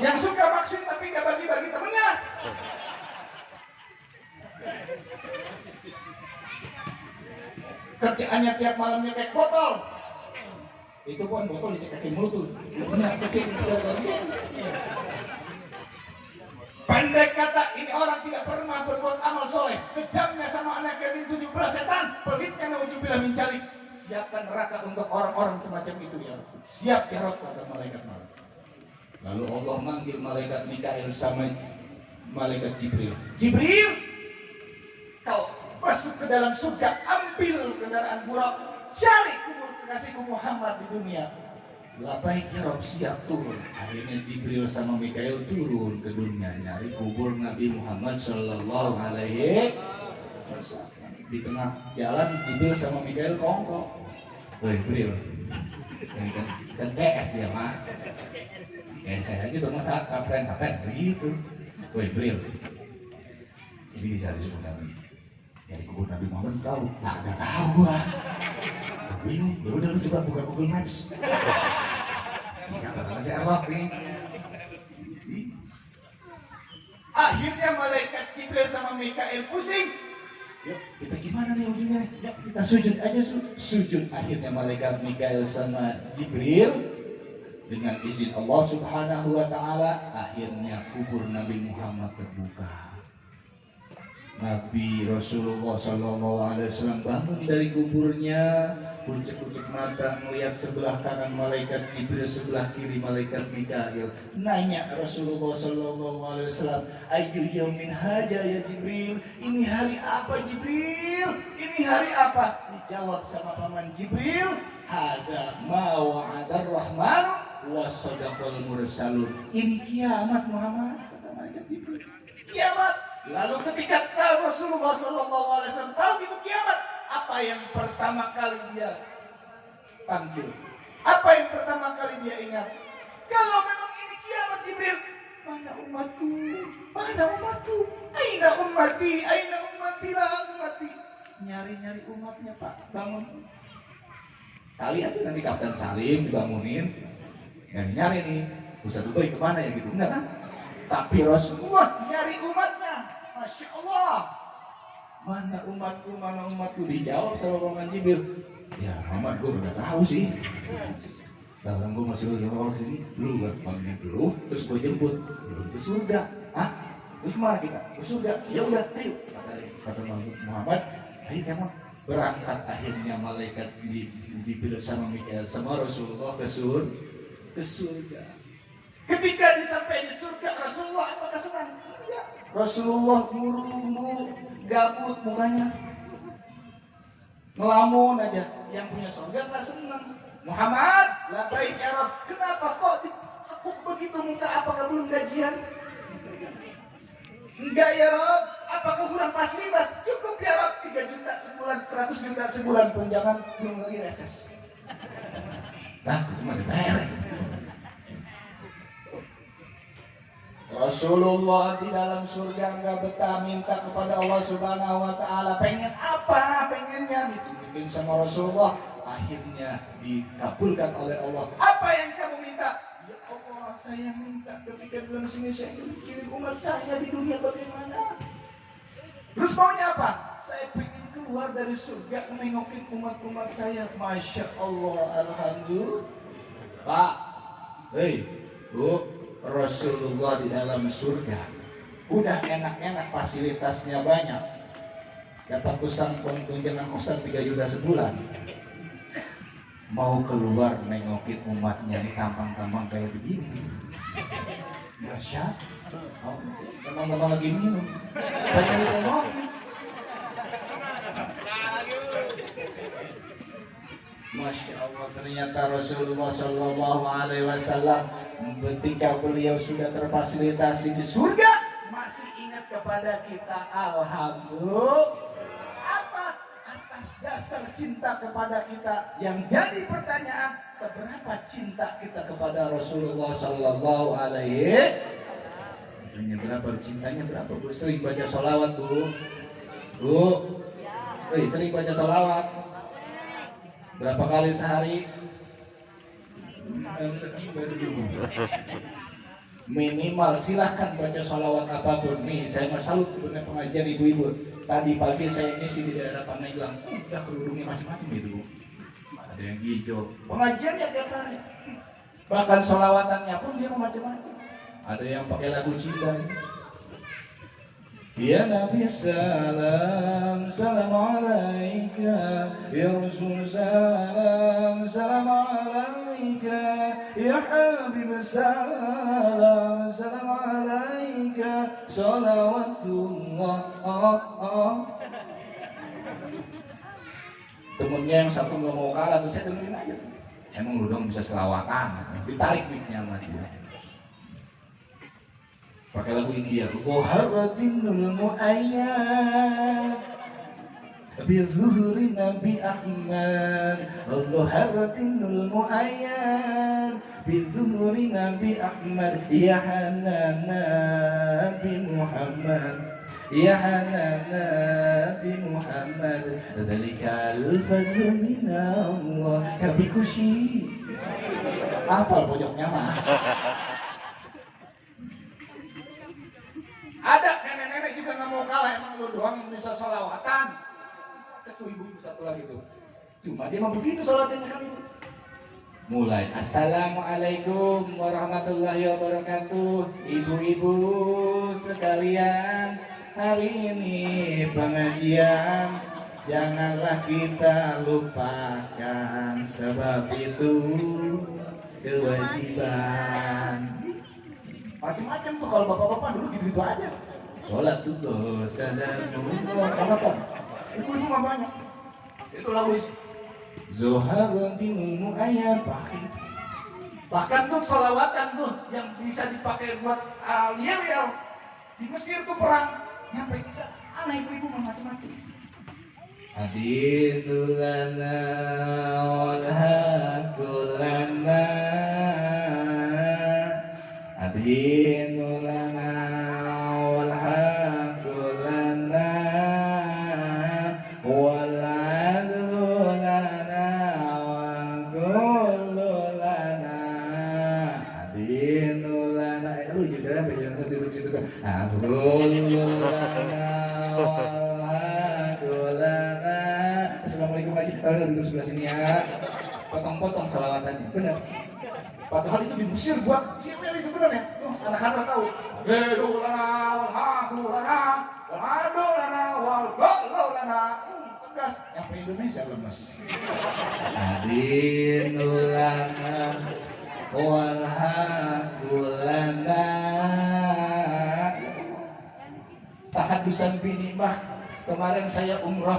yang suka maksud tapi gak bagi-bagi temennya. Kerjaannya tiap malam nyekek botol. Itu pun botol dicekekin mulut tuh. Pendek kata, ini orang tidak pernah berbuat amal soleh. Kejamnya sama anak yatim 17 setan. Pelitnya nauzubillah min dzalik. Siapkan neraka untuk orang-orang semacam itu ya. Siap ya Rabb, kata malaikat Malik. Lalu Allah manggil malaikat Mikail sama malaikat Jibril. Jibril, kau masuk ke dalam surga, ambil kendaraan burak, cari kubur kekasihku Muhammad di dunia. Labbaik ya Rabb, siap turun. Akhirnya Jibril sama Mikail turun ke dunia nyari kubur Nabi Muhammad Sallallahu Alaihi Wasallam. Di tengah jalan Jibril sama Mikail kongkong. Woi Jibril, kan CS dia mah. Kayak saya aja tuh masa kapten begitu. Woi Jibril, ini bisa disebut Nabi. Dari kubur Nabi Muhammad tahu? Nah, nggak tahu gua. Bingung. Ya udah lu coba buka Google Maps. Kata si Erlok nih. Akhirnya malaikat Jibril sama Mikail pusing. Yuk kita gimana nih ujungnya? Yuk kita sujud aja sujud. Akhirnya malaikat Mikail sama Jibril dengan izin Allah Subhanahu Wa Taala, akhirnya kubur Nabi Muhammad terbuka. Nabi Rasulullah SAW bangun dari kuburnya, kucek-kucek mata melihat sebelah kanan malaikat Jibril, sebelah kiri malaikat Mikail. Nanya Rasulullah SAW, ayu yaumin haja ya Jibril, ini hari apa Jibril? Ini hari apa? Dijawab sama paman Jibril, hada ma wa'adar rahmanu wa sadaqal mursalun. Ini kiamat Muhammad, kata malaikat Jibril. Kiamat. Lalu ketika Rasulullah SAW tahu itu kiamat, apa yang pertama kali dia panggil? Apa yang pertama kali dia ingat? Kalau memang ini kiamat Jibril, mana umatku? Mana umatku? Aina ummati? Aina ummati lah ummati? Nyari-nyari umatnya Pak, bangun. Kali aja nanti Kapten Salim dibangunin, nyari-nyari nih, Ustaz Dubai kemana ya gitu, enggak kan? Tapi Rasulullah nyari umatnya. Masya Allah. Mana umatku dijawab sama Paman Jibril. Ya Muhammad gue udah tahu sih. Dalam gue masih orang sini, lu gak panggil dulu, terus gue jemput, belum ke surga. Hah? Terus mana kita? Ke surga? Ya udah, ayo. Kata Muhammad, ayo kamu berangkat. Akhirnya malaikat Jibril sama Mikael sama Rasulullah ke surga. Ketika disampai di surga, Rasulullah apakah senang? Enggak. Rasulullah murung, gabut mukanya, ngelamun aja. Yang punya surga nggak senang. Muhammad, labbaik ya Rabb. Kenapa kok ditekuk begitu muka? Apakah belum gajian? Enggak ya Rabb. Apakah kurang fasilitas? Cukup ya Rabb. 3 juta sebulan, 100 juta sebulan pun jangan, belum lagi reses. Nah, itu mah dibayar. Rasulullah di dalam surga nggak betah, minta kepada Allah Subhanahu Wa Taala. Pengen apa? Pengennya ditunjukin sama Rasulullah. Akhirnya dikabulkan oleh Allah. Apa yang kamu minta? Ya Allah, saya minta ketika dalam sini saya mikirin umat saya di dunia bagaimana. Terus maunya apa? Saya pengen keluar dari surga menengokin umat-umat saya. Masya Allah, alhamdulillah. Pak, hei, Bu, Rasulullah di dalam surga. Udah enak-enak, fasilitasnya banyak. Dapat tunjangan kosan 3 juta sebulan. Mau keluar nengokin umatnya di tampang-tampang kayak begini. Masya Allah. Teman-teman lagi minum. Banyak ditengokin. Masya Allah, ternyata Rasulullah Shallallahu Alaihi Wasallam ketika beliau sudah terfasilitasi di surga masih ingat kepada kita. Alhamdulillah. Apa? Atas dasar cinta kepada kita. Yang jadi pertanyaan, seberapa cinta kita kepada Rasulullah Shallallahu Alaihi Wasallam? Berapa cintanya berapa? Bu, sering baca sholawat Bu. Sering baca sholawat. Berapa kali sehari? Minimal silahkan baca sholawat apapun. Nih saya mau salut sebenarnya pengajian ibu-ibu. Tadi pagi saya ngisi di daerah Pandeglang. Udah kerudungnya macam-macam gitu. Ada yang hijau. Pengajiannya tiap hari. Bahkan sholawatannya pun dia macam-macam. Ada yang pakai lagu cinta. Ya Nabi salam, salam alaika. Ya Rasul salam, salam alaika. Ya Habib salam, salam alaika. Salawatullah. Temennya yang satu nggak mau kalah tuh saya dengerin aja. Emang lu dong bisa selawatan. Ditarik mic-nya sama dia. Pakai lagu India. Zuharatinul mu'ayyad Bizuhri Nabi Ahmad. Zuharatinul mu'ayyad Bizuhri Nabi Ahmad. Ya Hanan Nabi Muhammad. Ya Hanan Nabi Muhammad. Dzalika al-fadlu minallah. Kabikushi. Apa pojoknya mah? Ada nenek-nenek juga nggak mau kalah, emang lu doang yang bisa sholawatan. Kesu ibu satu lagi tuh. Cuma dia mau begitu sholatannya kan ibu. Mulai Assalamualaikum warahmatullahi wabarakatuh. Ibu-ibu sekalian, hari ini pengajian janganlah kita lupakan, sebab itu kewajiban. Macam-macam tuh kalau bapak-bapak dulu gitu-gitu aja. Sholat tuh salamullah. Apa? Ibu-ibu mah banyak. Itu lagu Zuharatinul mu'ayyad. Bahkan tuh sholawatan tuh yang bisa dipakai buat yel-yel. Di Mesir tuh perang. Nyampe kita anak ibu-ibu mah macam-macam. Adinulana walhakulana. Adinulana walhakulana waladulana wakululana. Adinulana. Lu juga apa yang Assalamualaikum Haji. Duduk sebelah sini ya. Potong-potong salawatannya, benar. Padahal itu di Mesir buat Gmail itu benar ya. Anak-anak tahu. Gedulana wal hadulana wal hadulana wal gololana. Tegas. Nyampe Indonesia lemes. Adinulana wal hadulana. Tahadusan binimah. Kemarin saya umrah.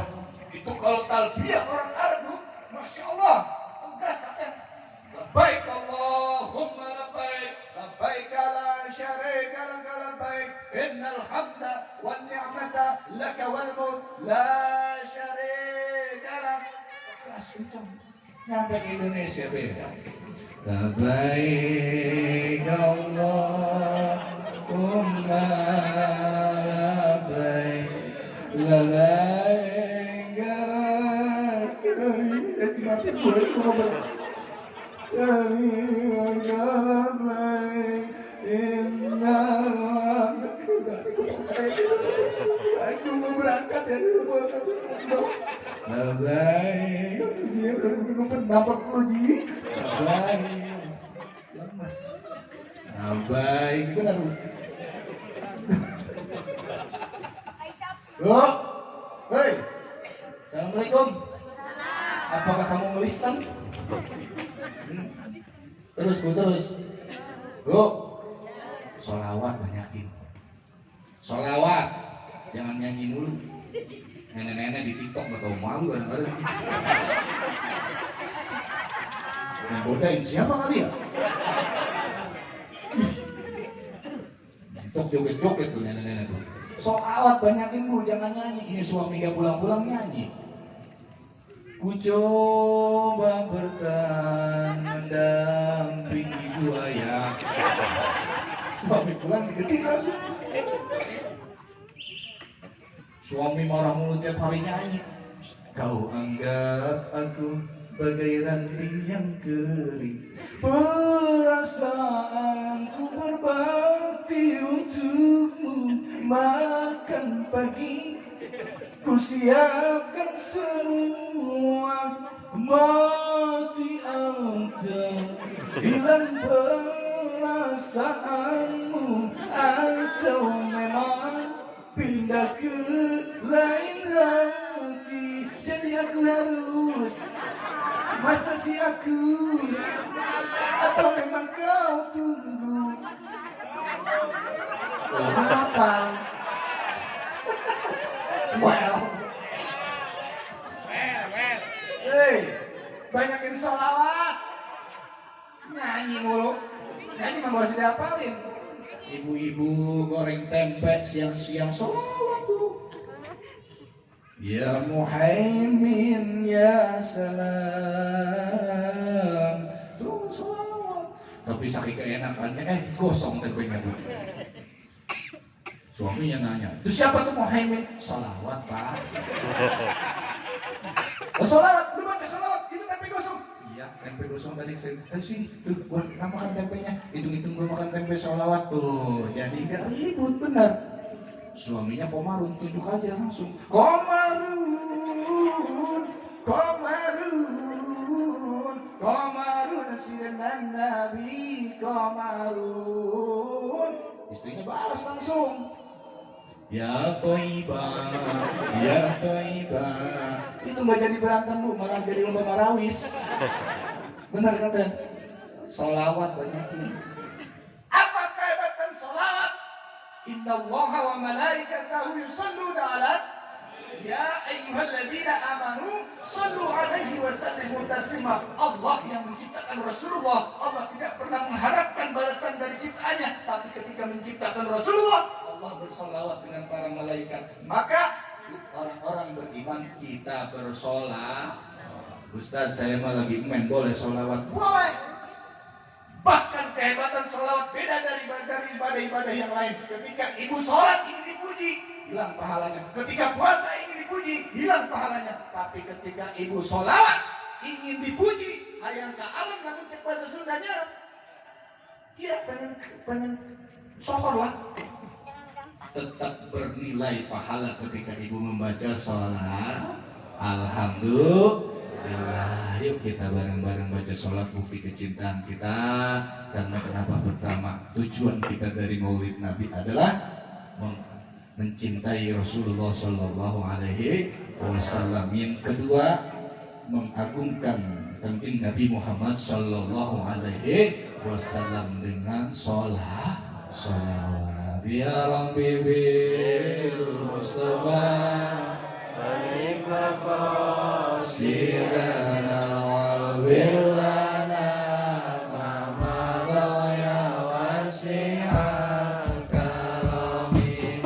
Itu kalau talbiyah orang Arab, Masya Allah, tegas katanya. Labbaik Allahumma labbaik, labbaik la syarika laka labbaik, innal hamda wan ni'mata laka wal mulk la syarika lak. Tegas kencang. Nyampe ke Indonesia beda. Labbaik Allahumma labbaik, labbaik. Aku mau berangkat ya, nampak uji, baik, benar. Loh, hei, assalamualaikum. Apakah kamu ngelistan? Terus, Bu, terus. Bu, sholawat banyakin. Sholawat, jangan nyanyi mulu. Nenek-nenek di TikTok gak tau malu kadang-kadang. Yang godain siapa kali ya? TikTok joget-joget tuh nenek-nenek tuh. Sholawat banyakin, Bu, jangan nyanyi. Ini suami gak pulang-pulang nyanyi. Ku coba bertahan mendamping ibu ayah. Suami pulang digetik langsung. Suami marah mulu tiap hari nyanyi. Kau anggap aku bagai ranting yang kering. Perasaanku berbakti untukmu. Makan pagi ku siapkan semua, mati aja, hilang perasaanmu, atau memang pindah ke lain hati. Jadi aku harus, masa sih aku, atau memang kau tunggu. Apa? Well. Hei, banyakin sholawat. Nyanyi mulu. Nyanyi mah gak usah dihafalin. Ibu-ibu goreng tempe siang-siang sholawat tuh. Ya Muhaimin ya salam. Terus sholawat. Tapi saking keenakannya, gosong tempenya tuh. Suaminya nanya, itu siapa tuh Muhaimin? Sholawat, Pak. Oh, sholawat, lu baca sholawat, itu tempe gosong. Iya, tempe gosong tadi sini, tuh gua makan tempenya. Hitung-hitung gua makan tempe sholawat tuh. Jadi gak ribut, benar. Suaminya komarun, tunjuk aja langsung. Komarun, komarun, komarun sirenan Nabi, komarun. Istrinya balas langsung. Ya Toibah, ya Toibah. Itu nggak jadi berantem, Bu, malah jadi lomba marawis. Benar kan? Sholawat banyakin. Apa kehebatan sholawat? Inna Allaha wa malaikatahu yusalluna ala ya ayyuhalladzina amanu sallu alaihi wa sallimu taslima. Allah yang menciptakan Rasulullah, Allah tidak pernah mengharapkan balasan dari ciptaannya, tapi ketika menciptakan Rasulullah, Allah bersolawat dengan para malaikat. Maka orang-orang beriman kita bersolawat. Ustaz, saya mah lagi main, boleh solawat? Boleh. Bahkan kehebatan solawat beda dari ibadah-ibadah yang lain. Ketika ibu sholat ingin dipuji, hilang pahalanya. Ketika puasa ingin dipuji, hilang pahalanya. Tapi ketika ibu solawat ingin dipuji, hayang ka alam lalu cek bahasa Sundanya. Iya, pengen sohor lah. tetap bernilai pahala ketika ibu membaca sholat. Alhamdulillah. Yuk kita bareng-bareng baca sholat, bukti kecintaan kita. Karena kenapa? Pertama, tujuan kita dari Maulid Nabi adalah mencintai Rasulullah Shallallahu Alaihi Wasallam. Yang kedua, mengagungkan kanjeng Nabi Muhammad Shallallahu Alaihi Wasallam dengan sholawat. Ya Rabbi bil Mustafa balik qasidana wal willana mamada ya wasi'al karami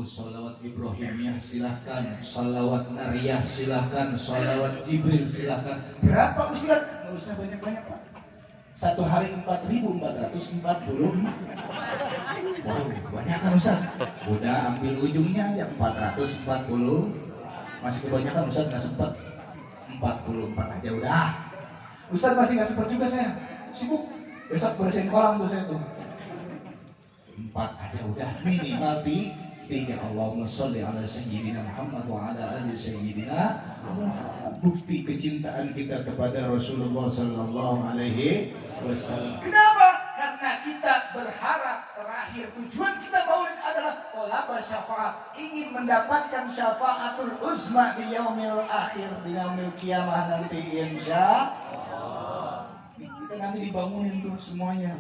sholawat Ibrahimiyah silahkan, sholawat Nariyah silahkan, sholawat Jibril silahkan. Berapa Ustaz? Nggak usah banyak-banyak Pak. Satu hari 4.440. Wow, kebanyakan Ustaz. Udah ambil ujungnya aja 440. Masih kebanyakan Ustaz, nggak sempat. 44 aja udah. Ustaz masih nggak sempat juga saya. Sibuk. Besok bersihin kolam tuh saya tuh. 4 aja udah minimal 3. Allahumma sholli ala sayyidina Muhammad wa ala ali sayyidina Muhammad. Bukti kecintaan kita kepada Rasulullah sallallahu alaihi wasallam. Kenapa? Karena kita berharap terakhir tujuan kita maulid adalah tolaba syafaat, ingin mendapatkan syafaatul uzma di yaumil akhir, di yaumil kiamah nanti insya Allah. Kita nanti dibangunin tuh semuanya,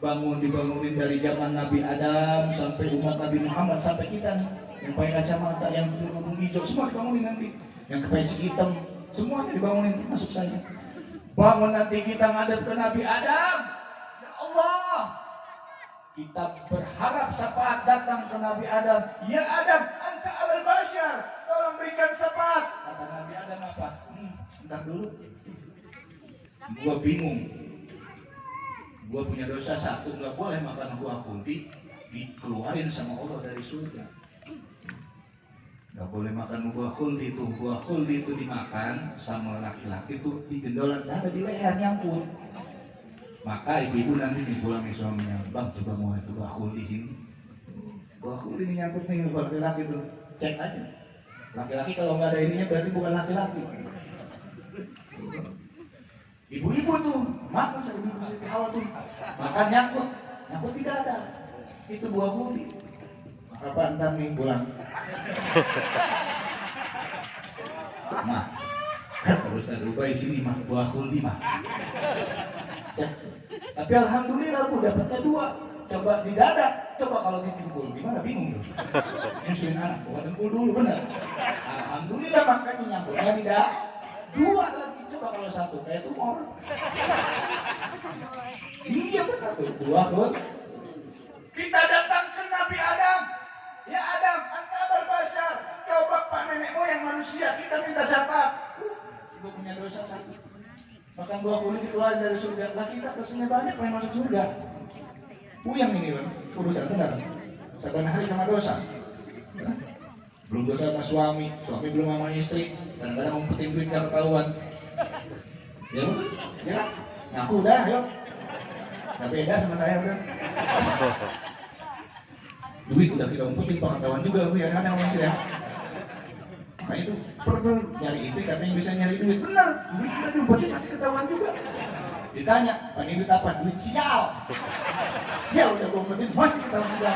dibangunin dari zaman Nabi Adam sampai umat Nabi Muhammad sampai kita nih, yang pakai kacamata, yang berkerudung hijau, semua dibangunin nanti, yang kepeci hitam, semuanya dibangunin termasuk saya. Bangun nanti kita ngadep ke Nabi Adam, ya Allah, kita berharap syafaat datang ke Nabi Adam. Ya Adam, anta abul bashar, tolong berikan syafaat. Kata Nabi Adam apa? Bentar dulu, gua bingung. Gua punya dosa satu, nggak boleh makan buah kunti, dikeluarin sama Allah dari surga. Nggak boleh makan buah khuldi itu dimakan sama laki-laki itu di jendolan dada, di leher nyangkut. Maka ibu-ibu nanti nih pulang nih suaminya, bang coba mau itu buah khuldi sini. Buah khuldi ini nyangkut nih buat laki-laki tuh, cek aja. Laki-laki kalau nggak ada ininya berarti bukan laki-laki. Ibu-ibu tuh makan ibu Siti Hawa tuh makan nyangkut tidak ada. Itu buah khuldi. Maka ntar nih pulang. Mah, kata Ustaz Ubay sini mah buah khuldi mah. Tapi alhamdulillah Bu dapatnya 2. Coba di dada, coba kalau ditimbul gimana, bingung tuh. Nyusuin anak, bukan dengkul dulu bener. Alhamdulillah makanya nyangkutnya di dada. 2 lagi, coba kalau 1 kayak tumor. Iya benar tuh, buah khuldi. Kita datang ke Nabi Adam. Ya Adam, anta abul bashar, engkau bapak nenek moyang manusia, kita minta syafaat. Ibu punya dosa 1. Makan buah khuldi dikeluarin dari surga. Lah kita dosanya banyak, pengen masuk surga. Puyang ini kan, urusan benar. Saban hari kena dosa. Belum dosa sama suami belum sama istri. Kadang-kadang ngumpetin duit gak ketahuan. Ya udah, ya kan? Ngaku udah, ayo. Gak beda sama saya udah. Duit udah kita umpetin, Pak, ketahuan juga tuh ya, kadang-kadang ya. Makanya itu perlu nyari istri katanya bisa nyari duit. Benar, duit kita diumpetin masih ketahuan juga. Ditanya, Pak ini duit apa? Duit sial. Sial udah gue umpetin masih ketahuan juga.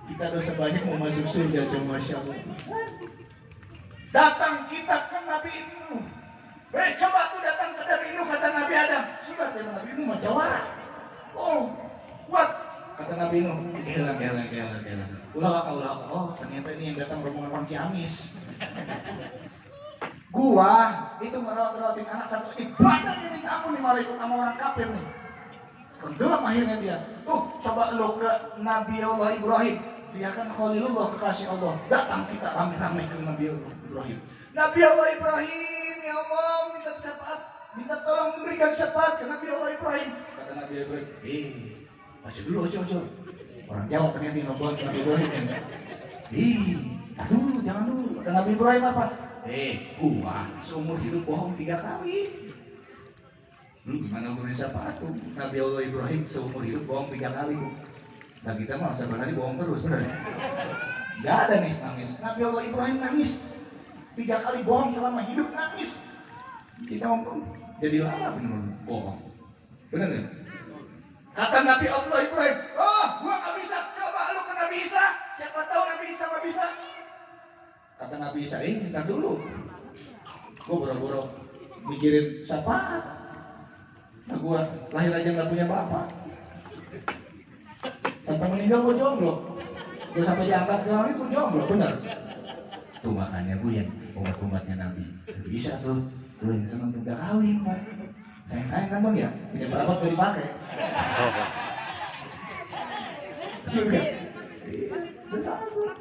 Kita dosa banyak mau masuk surga sama Masya Allah. Datang kita ke Nabi Nuh. Coba tuh datang ke Nabi Nuh, kata Nabi Adam. Sudah, kata Nabi Nuh macam warah. Oh, what? Kata Nabi Nuh, gelang. Ulah. Oh, ternyata ini yang datang rombongan orang Ciamis. Gua itu ngerawat-rawatin anak satu ibadahnya minta ampun nih malah ikut sama orang kafir nih. Tenggelam akhirnya dia. Tuh, coba lo ke Nabi Allah Ibrahim. Dia kan Khalilullah, kekasih Allah. Datang kita rame-rame ke Nabi Allah Ibrahim. Nabi Allah Ibrahim, ya Allah, minta syafaat, minta tolong memberikan syafaat ke Nabi Allah Ibrahim. Kata Nabi Ibrahim, baca dulu, ojo. Orang Jawa ternyata yang ngomong Nabi Ibrahim. Tak dulu, jangan dulu. Kata Nabi Ibrahim apa? Gua seumur hidup bohong 3 kali. Lu gimana urusan syafaat tuh? Nabi Allah Ibrahim seumur hidup bohong 3 kali. Nah kita mah sabar hari bohong terus, bener? Gak ada nangis. Nabi Allah Ibrahim nangis 3 kali bohong selama hidup, nangis. Kita ngomong jadi lama bener bohong, bener nggak? Kata Nabi Allah Ibrahim, gua nggak bisa. Coba lu ke Nabi Isa, siapa tahu Nabi Isa nggak bisa. Kata Nabi Isa, ntar dulu. Gua boro-boro mikirin syafaat. Nah gua lahir aja nggak punya bapak. Sampai meninggal gue jomblo. Gue sampai diangkat sekarang itu jomblo, bener. Tuh makanya gue yang umat-umatnya Nabi. Nabi Isa tuh yang senang tuh gak kawin, Pak. Sayang-sayang kan bang ya? Punya perabot gak dipakai. Juga. Besar gue.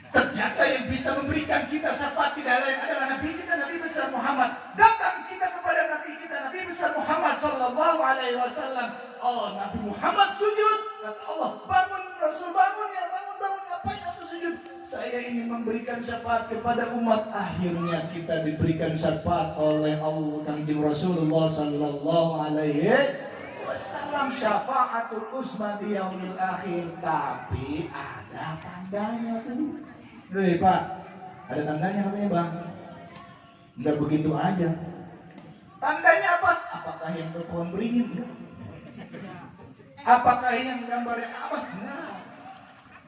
Ternyata yang bisa memberikan kita syafaat tidak lain adalah Nabi kita, Nabi besar Muhammad. Datang kita kepada Nabi kita, Nabi besar Muhammad Sallallahu Alaihi Wasallam. Oh, Nabi Muhammad sujud. Kata Allah, bangun Rasul, bangun ya, bangun, ngapain atau sujud? Saya ingin memberikan syafaat kepada umat. Akhirnya kita diberikan syafaat oleh Allah, Kanjeng Rasulullah Sallallahu Alaihi Wasallam, syafaatul uzma di yaumil akhir. Tapi ada tandanya tuh. Pak, ada tandanya katanya bang. Enggak begitu aja. Tandanya apa? Apakah yang ke pohon beringin? Enggak. Apakah yang gambarnya Ka'bah? Enggak.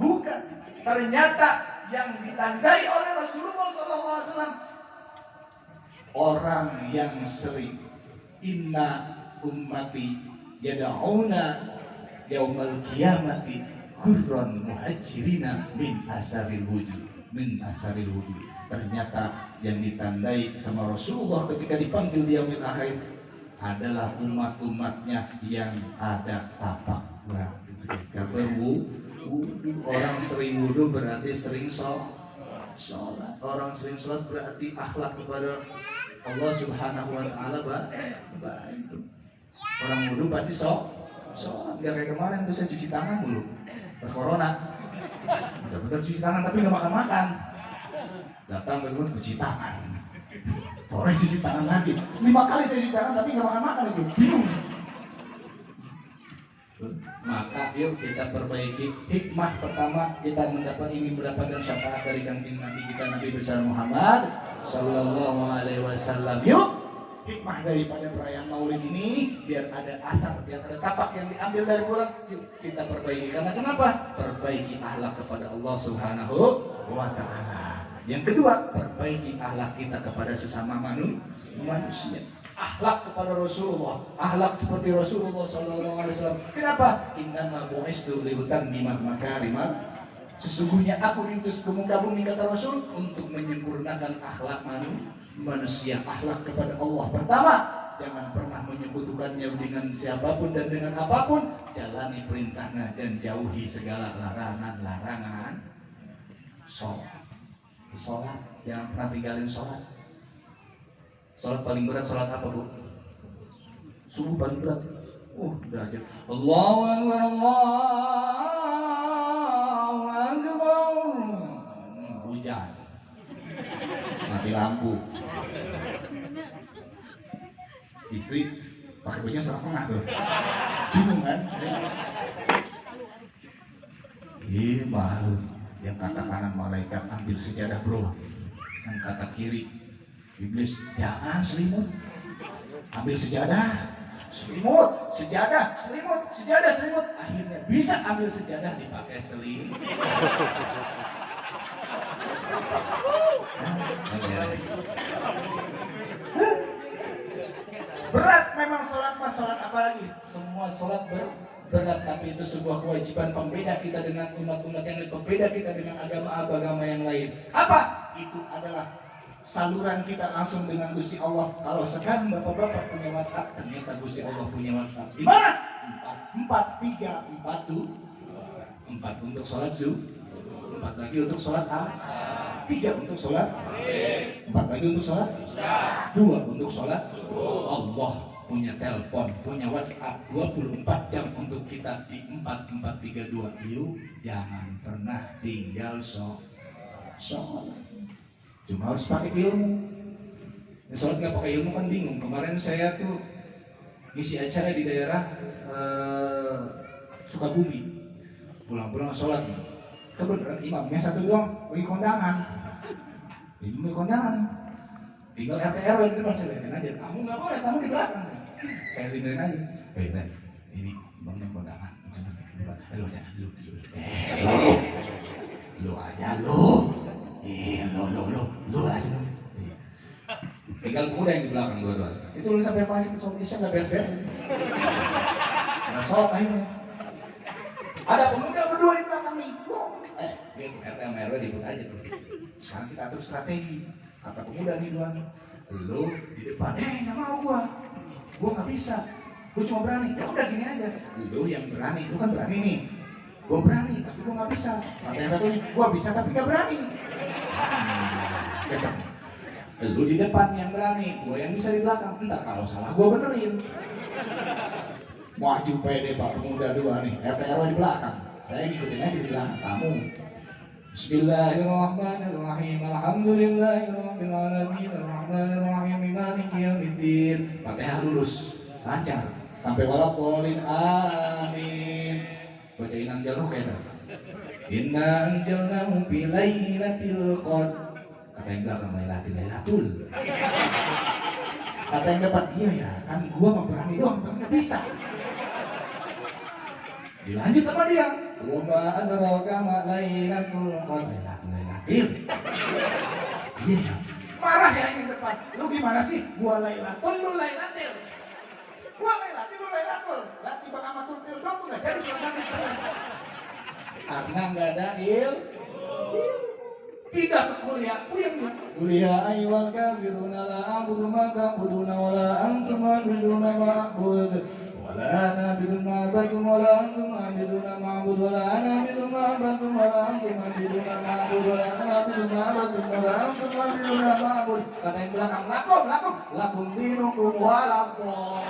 Bukan. Ternyata yang ditandai oleh Rasulullah SAW orang yang sering inna ummati yada'una yaumal qiyamati kurran muhajirina min asaril wujud. Ternyata yang ditandai sama Rasulullah ketika dipanggil di yaumil akhir adalah umat-umatnya yang ada tapak ketika berwudu. Orang sering wudu berarti sering sholat. Orang sering sholat berarti akhlak kepada Allah Subhanahu Wa Taala baik. Orang wudu pasti sholat. Nggak kayak kemarin tuh saya cuci tangan dulu pas corona. Betul-betul cuci tangan tapi nggak makan. Datang ke rumah cuci tangan. Sore cuci tangan lagi. 5 kali saya cuci tangan tapi nggak makan itu. Bingung. Maka yuk kita perbaiki hikmah pertama kita ingin mendapatkan syafaat dari kanjeng Nabi kita, Nabi besar Muhammad Sallallahu Alaihi Wasallam. Yuk hikmah daripada perayaan Maulid ini biar ada asar, biar ada tapak yang diambil dari bulan. Yuk kita perbaiki. Karena kenapa? Perbaiki akhlak kepada Allah Subhanahu Wa Taala. Yang kedua, perbaiki akhlak kita kepada sesama manusia. Akhlak kepada Rasulullah, akhlak seperti Rasulullah SAW. Kenapa? Innama bu'istu liutammima makarimah. Sesungguhnya aku diutus ke muka bumi, kata Rasul, untuk menyempurnakan akhlak manusia. Akhlak kepada Allah. Pertama, jangan pernah menyekutukannya dengan siapapun dan dengan apapun. Jalani perintahnya dan jauhi segala larangan. Sholat, jangan pernah tinggalin sholat. Sholat paling berat sholat apa bu? Subuh paling berat. Udah aja. Allahu Akbar, Allahu Akbar. Hujan. Mati lampu. Istri pakai bajunya setengah tuh, bingung kan? Ih malu, yang kata kanan malaikat ambil sejadah bro, yang kata kiri iblis jangan selimut, ambil sejadah, selimut, sejadah, selimut, sejadah, selimut, akhirnya bisa ambil sejadah dipakai selimut. Berat memang sholat mas, sholat apalagi? Semua sholat berat, tapi itu sebuah kewajiban pembeda kita dengan umat-umat yang lain, pembeda kita dengan agama-agama yang lain. Apa? Itu adalah saluran kita langsung dengan Gusti Allah. Kalau sekarang bapak-bapak punya WhatsApp, ternyata Gusti Allah punya WhatsApp. Di mana? 4 untuk sholat zuhur, 4 lagi untuk sholat asar, 3 untuk sholat, 4 lagi untuk sholat, 2 untuk sholat. Allah punya telepon, punya WhatsApp 24 jam untuk kita di 4432. Yuk jangan pernah tinggal sholat. Cuma harus pakai ilmu. Sholat nggak pakai ilmu kan bingung. Kemarin saya tuh ngisi acara di daerah Sukabumi. Pulang-pulang sholat, kebetulan imamnya satu doang, lagi kondangan. Ini kondangan. Tinggal RT RW di depan, saya lihatin aja. Kamu nggak boleh, kamu di belakang. Saya dengerin aja. Baik, ini imamnya kondangan. Lu aja, lu aja. Tinggal pemuda yang di belakang dua-dua. Itu lu sampai masih sholat isya nggak beres-beres. Nggak sholat akhirnya. Ada pemuda berdua di belakang nih. Gitu, RT sama RW ribut aja tuh. Sekarang kita atur strategi. Kata pemuda nih duluan, lu di depan, nggak mau gua nggak bisa, gua cuma berani. Ya udah gini aja, lu yang berani, lu kan berani nih, gua berani tapi gua nggak bisa. Kata yang satu nih, gua bisa tapi nggak berani. Lu di depan yang berani, gua yang bisa di belakang. Entar kalau salah gua benerin. Maju pede pak pemuda dua nih, RT RW di belakang, saya ngikutin aja di belakang kamu. Bismillahirrahmanirrahim. Alhamdulillahirabbil alamin. Arrahmanirrahim. Maliki yaumiddin. Fatihah lulus lancar sampai waladhdallin. Amin. Bacain anjalnu kayak Inna anjalnahu fi lailatul qadr. Kata yang belakang lailatul. Kata yang depan, iya ya, kan gua mah berani doang, tapi nggak bisa. Dilanjut sama dia. Wa ma adraka ma lailatul qadr. Lailatul. Iya. Marah ya yang depan. Lu gimana sih? Gua lailatul, lu lailatul. Gua lailatul, lu lailatul. Lati bang amatul til dong tuh enggak jadi sholat maghrib. Karena enggak ada pindah ke kuliah. Kuliah ayyuhal kafiruna la a'budu ma ta'buduna wa la antum a'buduna ma a'budu. ولا أنا عبد ما عبدتم ولا أنتم عابدون ما أعبد ولا أنا عبد ما عبدتم ولا أنتم عابدون ما أعبد ولا أنا عبد ما عبدتم ولا أنتم عابدون ما أعبد. Kata yang belakang lakum dinukum walakum.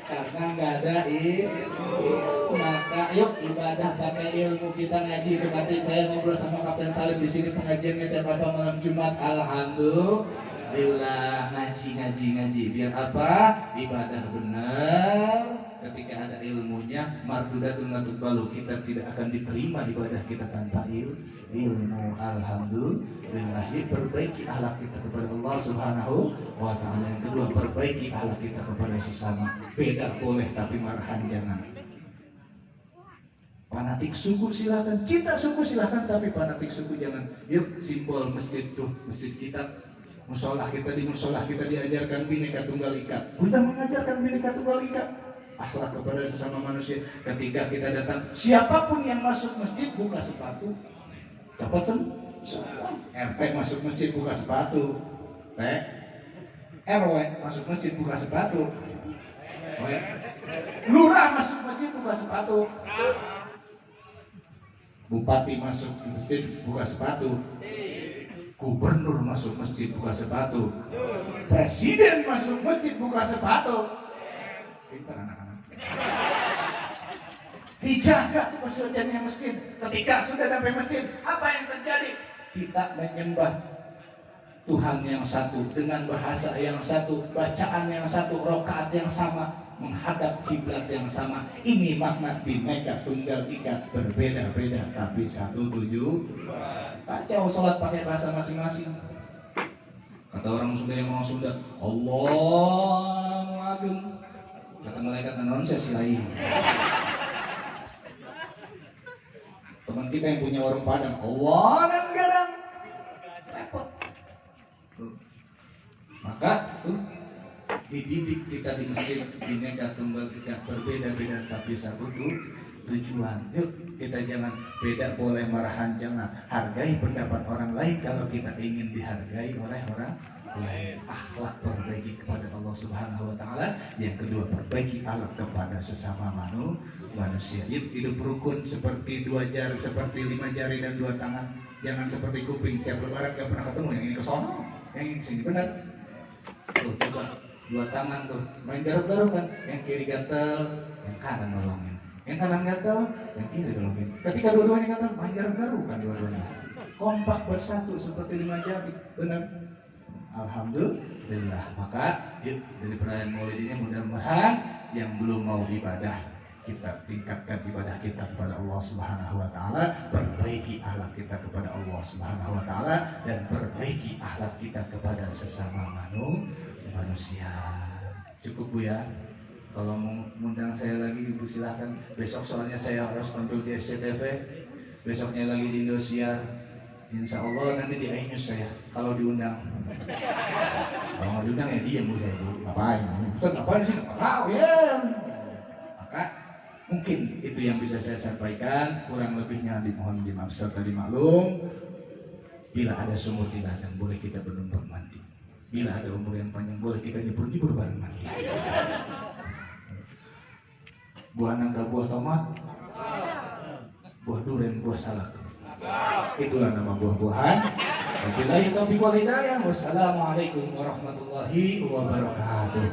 Karena nggak ada ilmu, maka yuk ibadah pakai ilmu. Kita ngaji itu nanti saya ngobrol sama Kapten Salim di sini pengajiannya tiap apa malam Jumat. Alhamdulillah ngaji biar apa? Ibadah benar. Ketika ada ilmunya, mardudatun latubbalu, kita tidak akan diterima ibadah kita tanpa ilmu. Alhamdulillah. Perbaiki akhlak kita kepada Allah Subhanahu wa ta'ala. Yang kedua, perbaiki akhlak kita kepada sesama. Beda boleh tapi marahan jangan. Fanatik suku silakan, cinta suku silakan, tapi fanatik suku jangan. Yuk, simbol masjid tuh, masjid kita. Musola kita, di musola kita diajarkan Bhinneka Tunggal Ika. Kita mengajarkan Bhinneka Tunggal Ika, akhlak kepada sesama manusia. Ketika kita datang, siapapun yang masuk masjid buka sepatu. Cepat semua. RT masuk masjid buka sepatu. RW masuk masjid buka sepatu. Lurah masuk masjid buka sepatu. Bupati masuk masjid buka sepatu. Gubernur masuk masjid buka sepatu. Presiden masuk masjid buka sepatu. Pintar anak-anak. Dijaga tuh kesuciannya masjid. Ketika sudah sampai masjid, apa yang terjadi? Kita menyembah Tuhan yang satu, dengan bahasa yang satu, bacaan yang satu, rakaat yang sama, menghadap kiblat yang sama. Ini makna Bhinneka Tunggal Ika, berbeda-beda tapi satu tujuan. Tak jauh sholat pakai bahasa masing-masing. Kata orang Sunda yang orang Sunda, Allahu Akbar. Kata malaikat non saya silai. Teman kita yang punya warung Padang, Allah dan garang, repot. Maka tuh dididik kita di masjid Bhinneka Tunggal Ika, berbeda-beda tapi satu tujuan. Yuk kita jangan beda, boleh marahan jangan. Hargai pendapat orang lain kalau kita ingin dihargai oleh orang lain. Akhlak perbaiki kepada Allah Subhanahu wa taala. Yang kedua, perbaiki akhlak kepada sesama manusia. Yuk hidup rukun seperti 2 jari, seperti 5 jari dan 2 tangan. Jangan seperti kuping, siap lebaran gak pernah ketemu, yang ini ke sono, yang ini kesini, benar. Tuh coba 2 tangan tuh main garuk-garuk kan, yang kiri gatel, yang kanan nolongin, yang kanan gatel, yang kiri nolongin. Ketika dua-duanya gatel, main garuk-garuk kan dua-duanya. Kompak bersatu seperti 5 jari, benar. Alhamdulillah. Maka yuk dari perayaan Maulid ini mudah-mudahan yang belum mau ibadah, kita tingkatkan ibadah kita kepada Allah Subhanahu wa taala, perbaiki akhlak kita kepada Allah Subhanahu wa taala, dan perbaiki akhlak kita kepada sesama manusia. Cukup Bu ya. Kalau mau mengundang saya lagi Ibu silahkan. Besok soalnya saya harus tampil di SCTV, besoknya lagi di Indosiar. Insya Allah nanti di iNews saya kalau diundang. Kalau nggak diundang ya diam Bu saya Bu. Ngapain? Ustaz ngapain sih? Nggak tahu ya. Maka mungkin itu yang bisa saya sampaikan. Kurang lebihnya dimohon dimaaf serta dimaklum. Bila ada sumur di ladang boleh kita bernumpang mandi. Bila ada umur yang panjang boleh kita nyebur-nyebur bareng mandi. Buah nangka, buah tomat, buah durian, buah salak. Itulah nama buah-buahan. Wabillahi taufiq wal hidayah. Wassalamualaikum warahmatullahi wabarakatuh.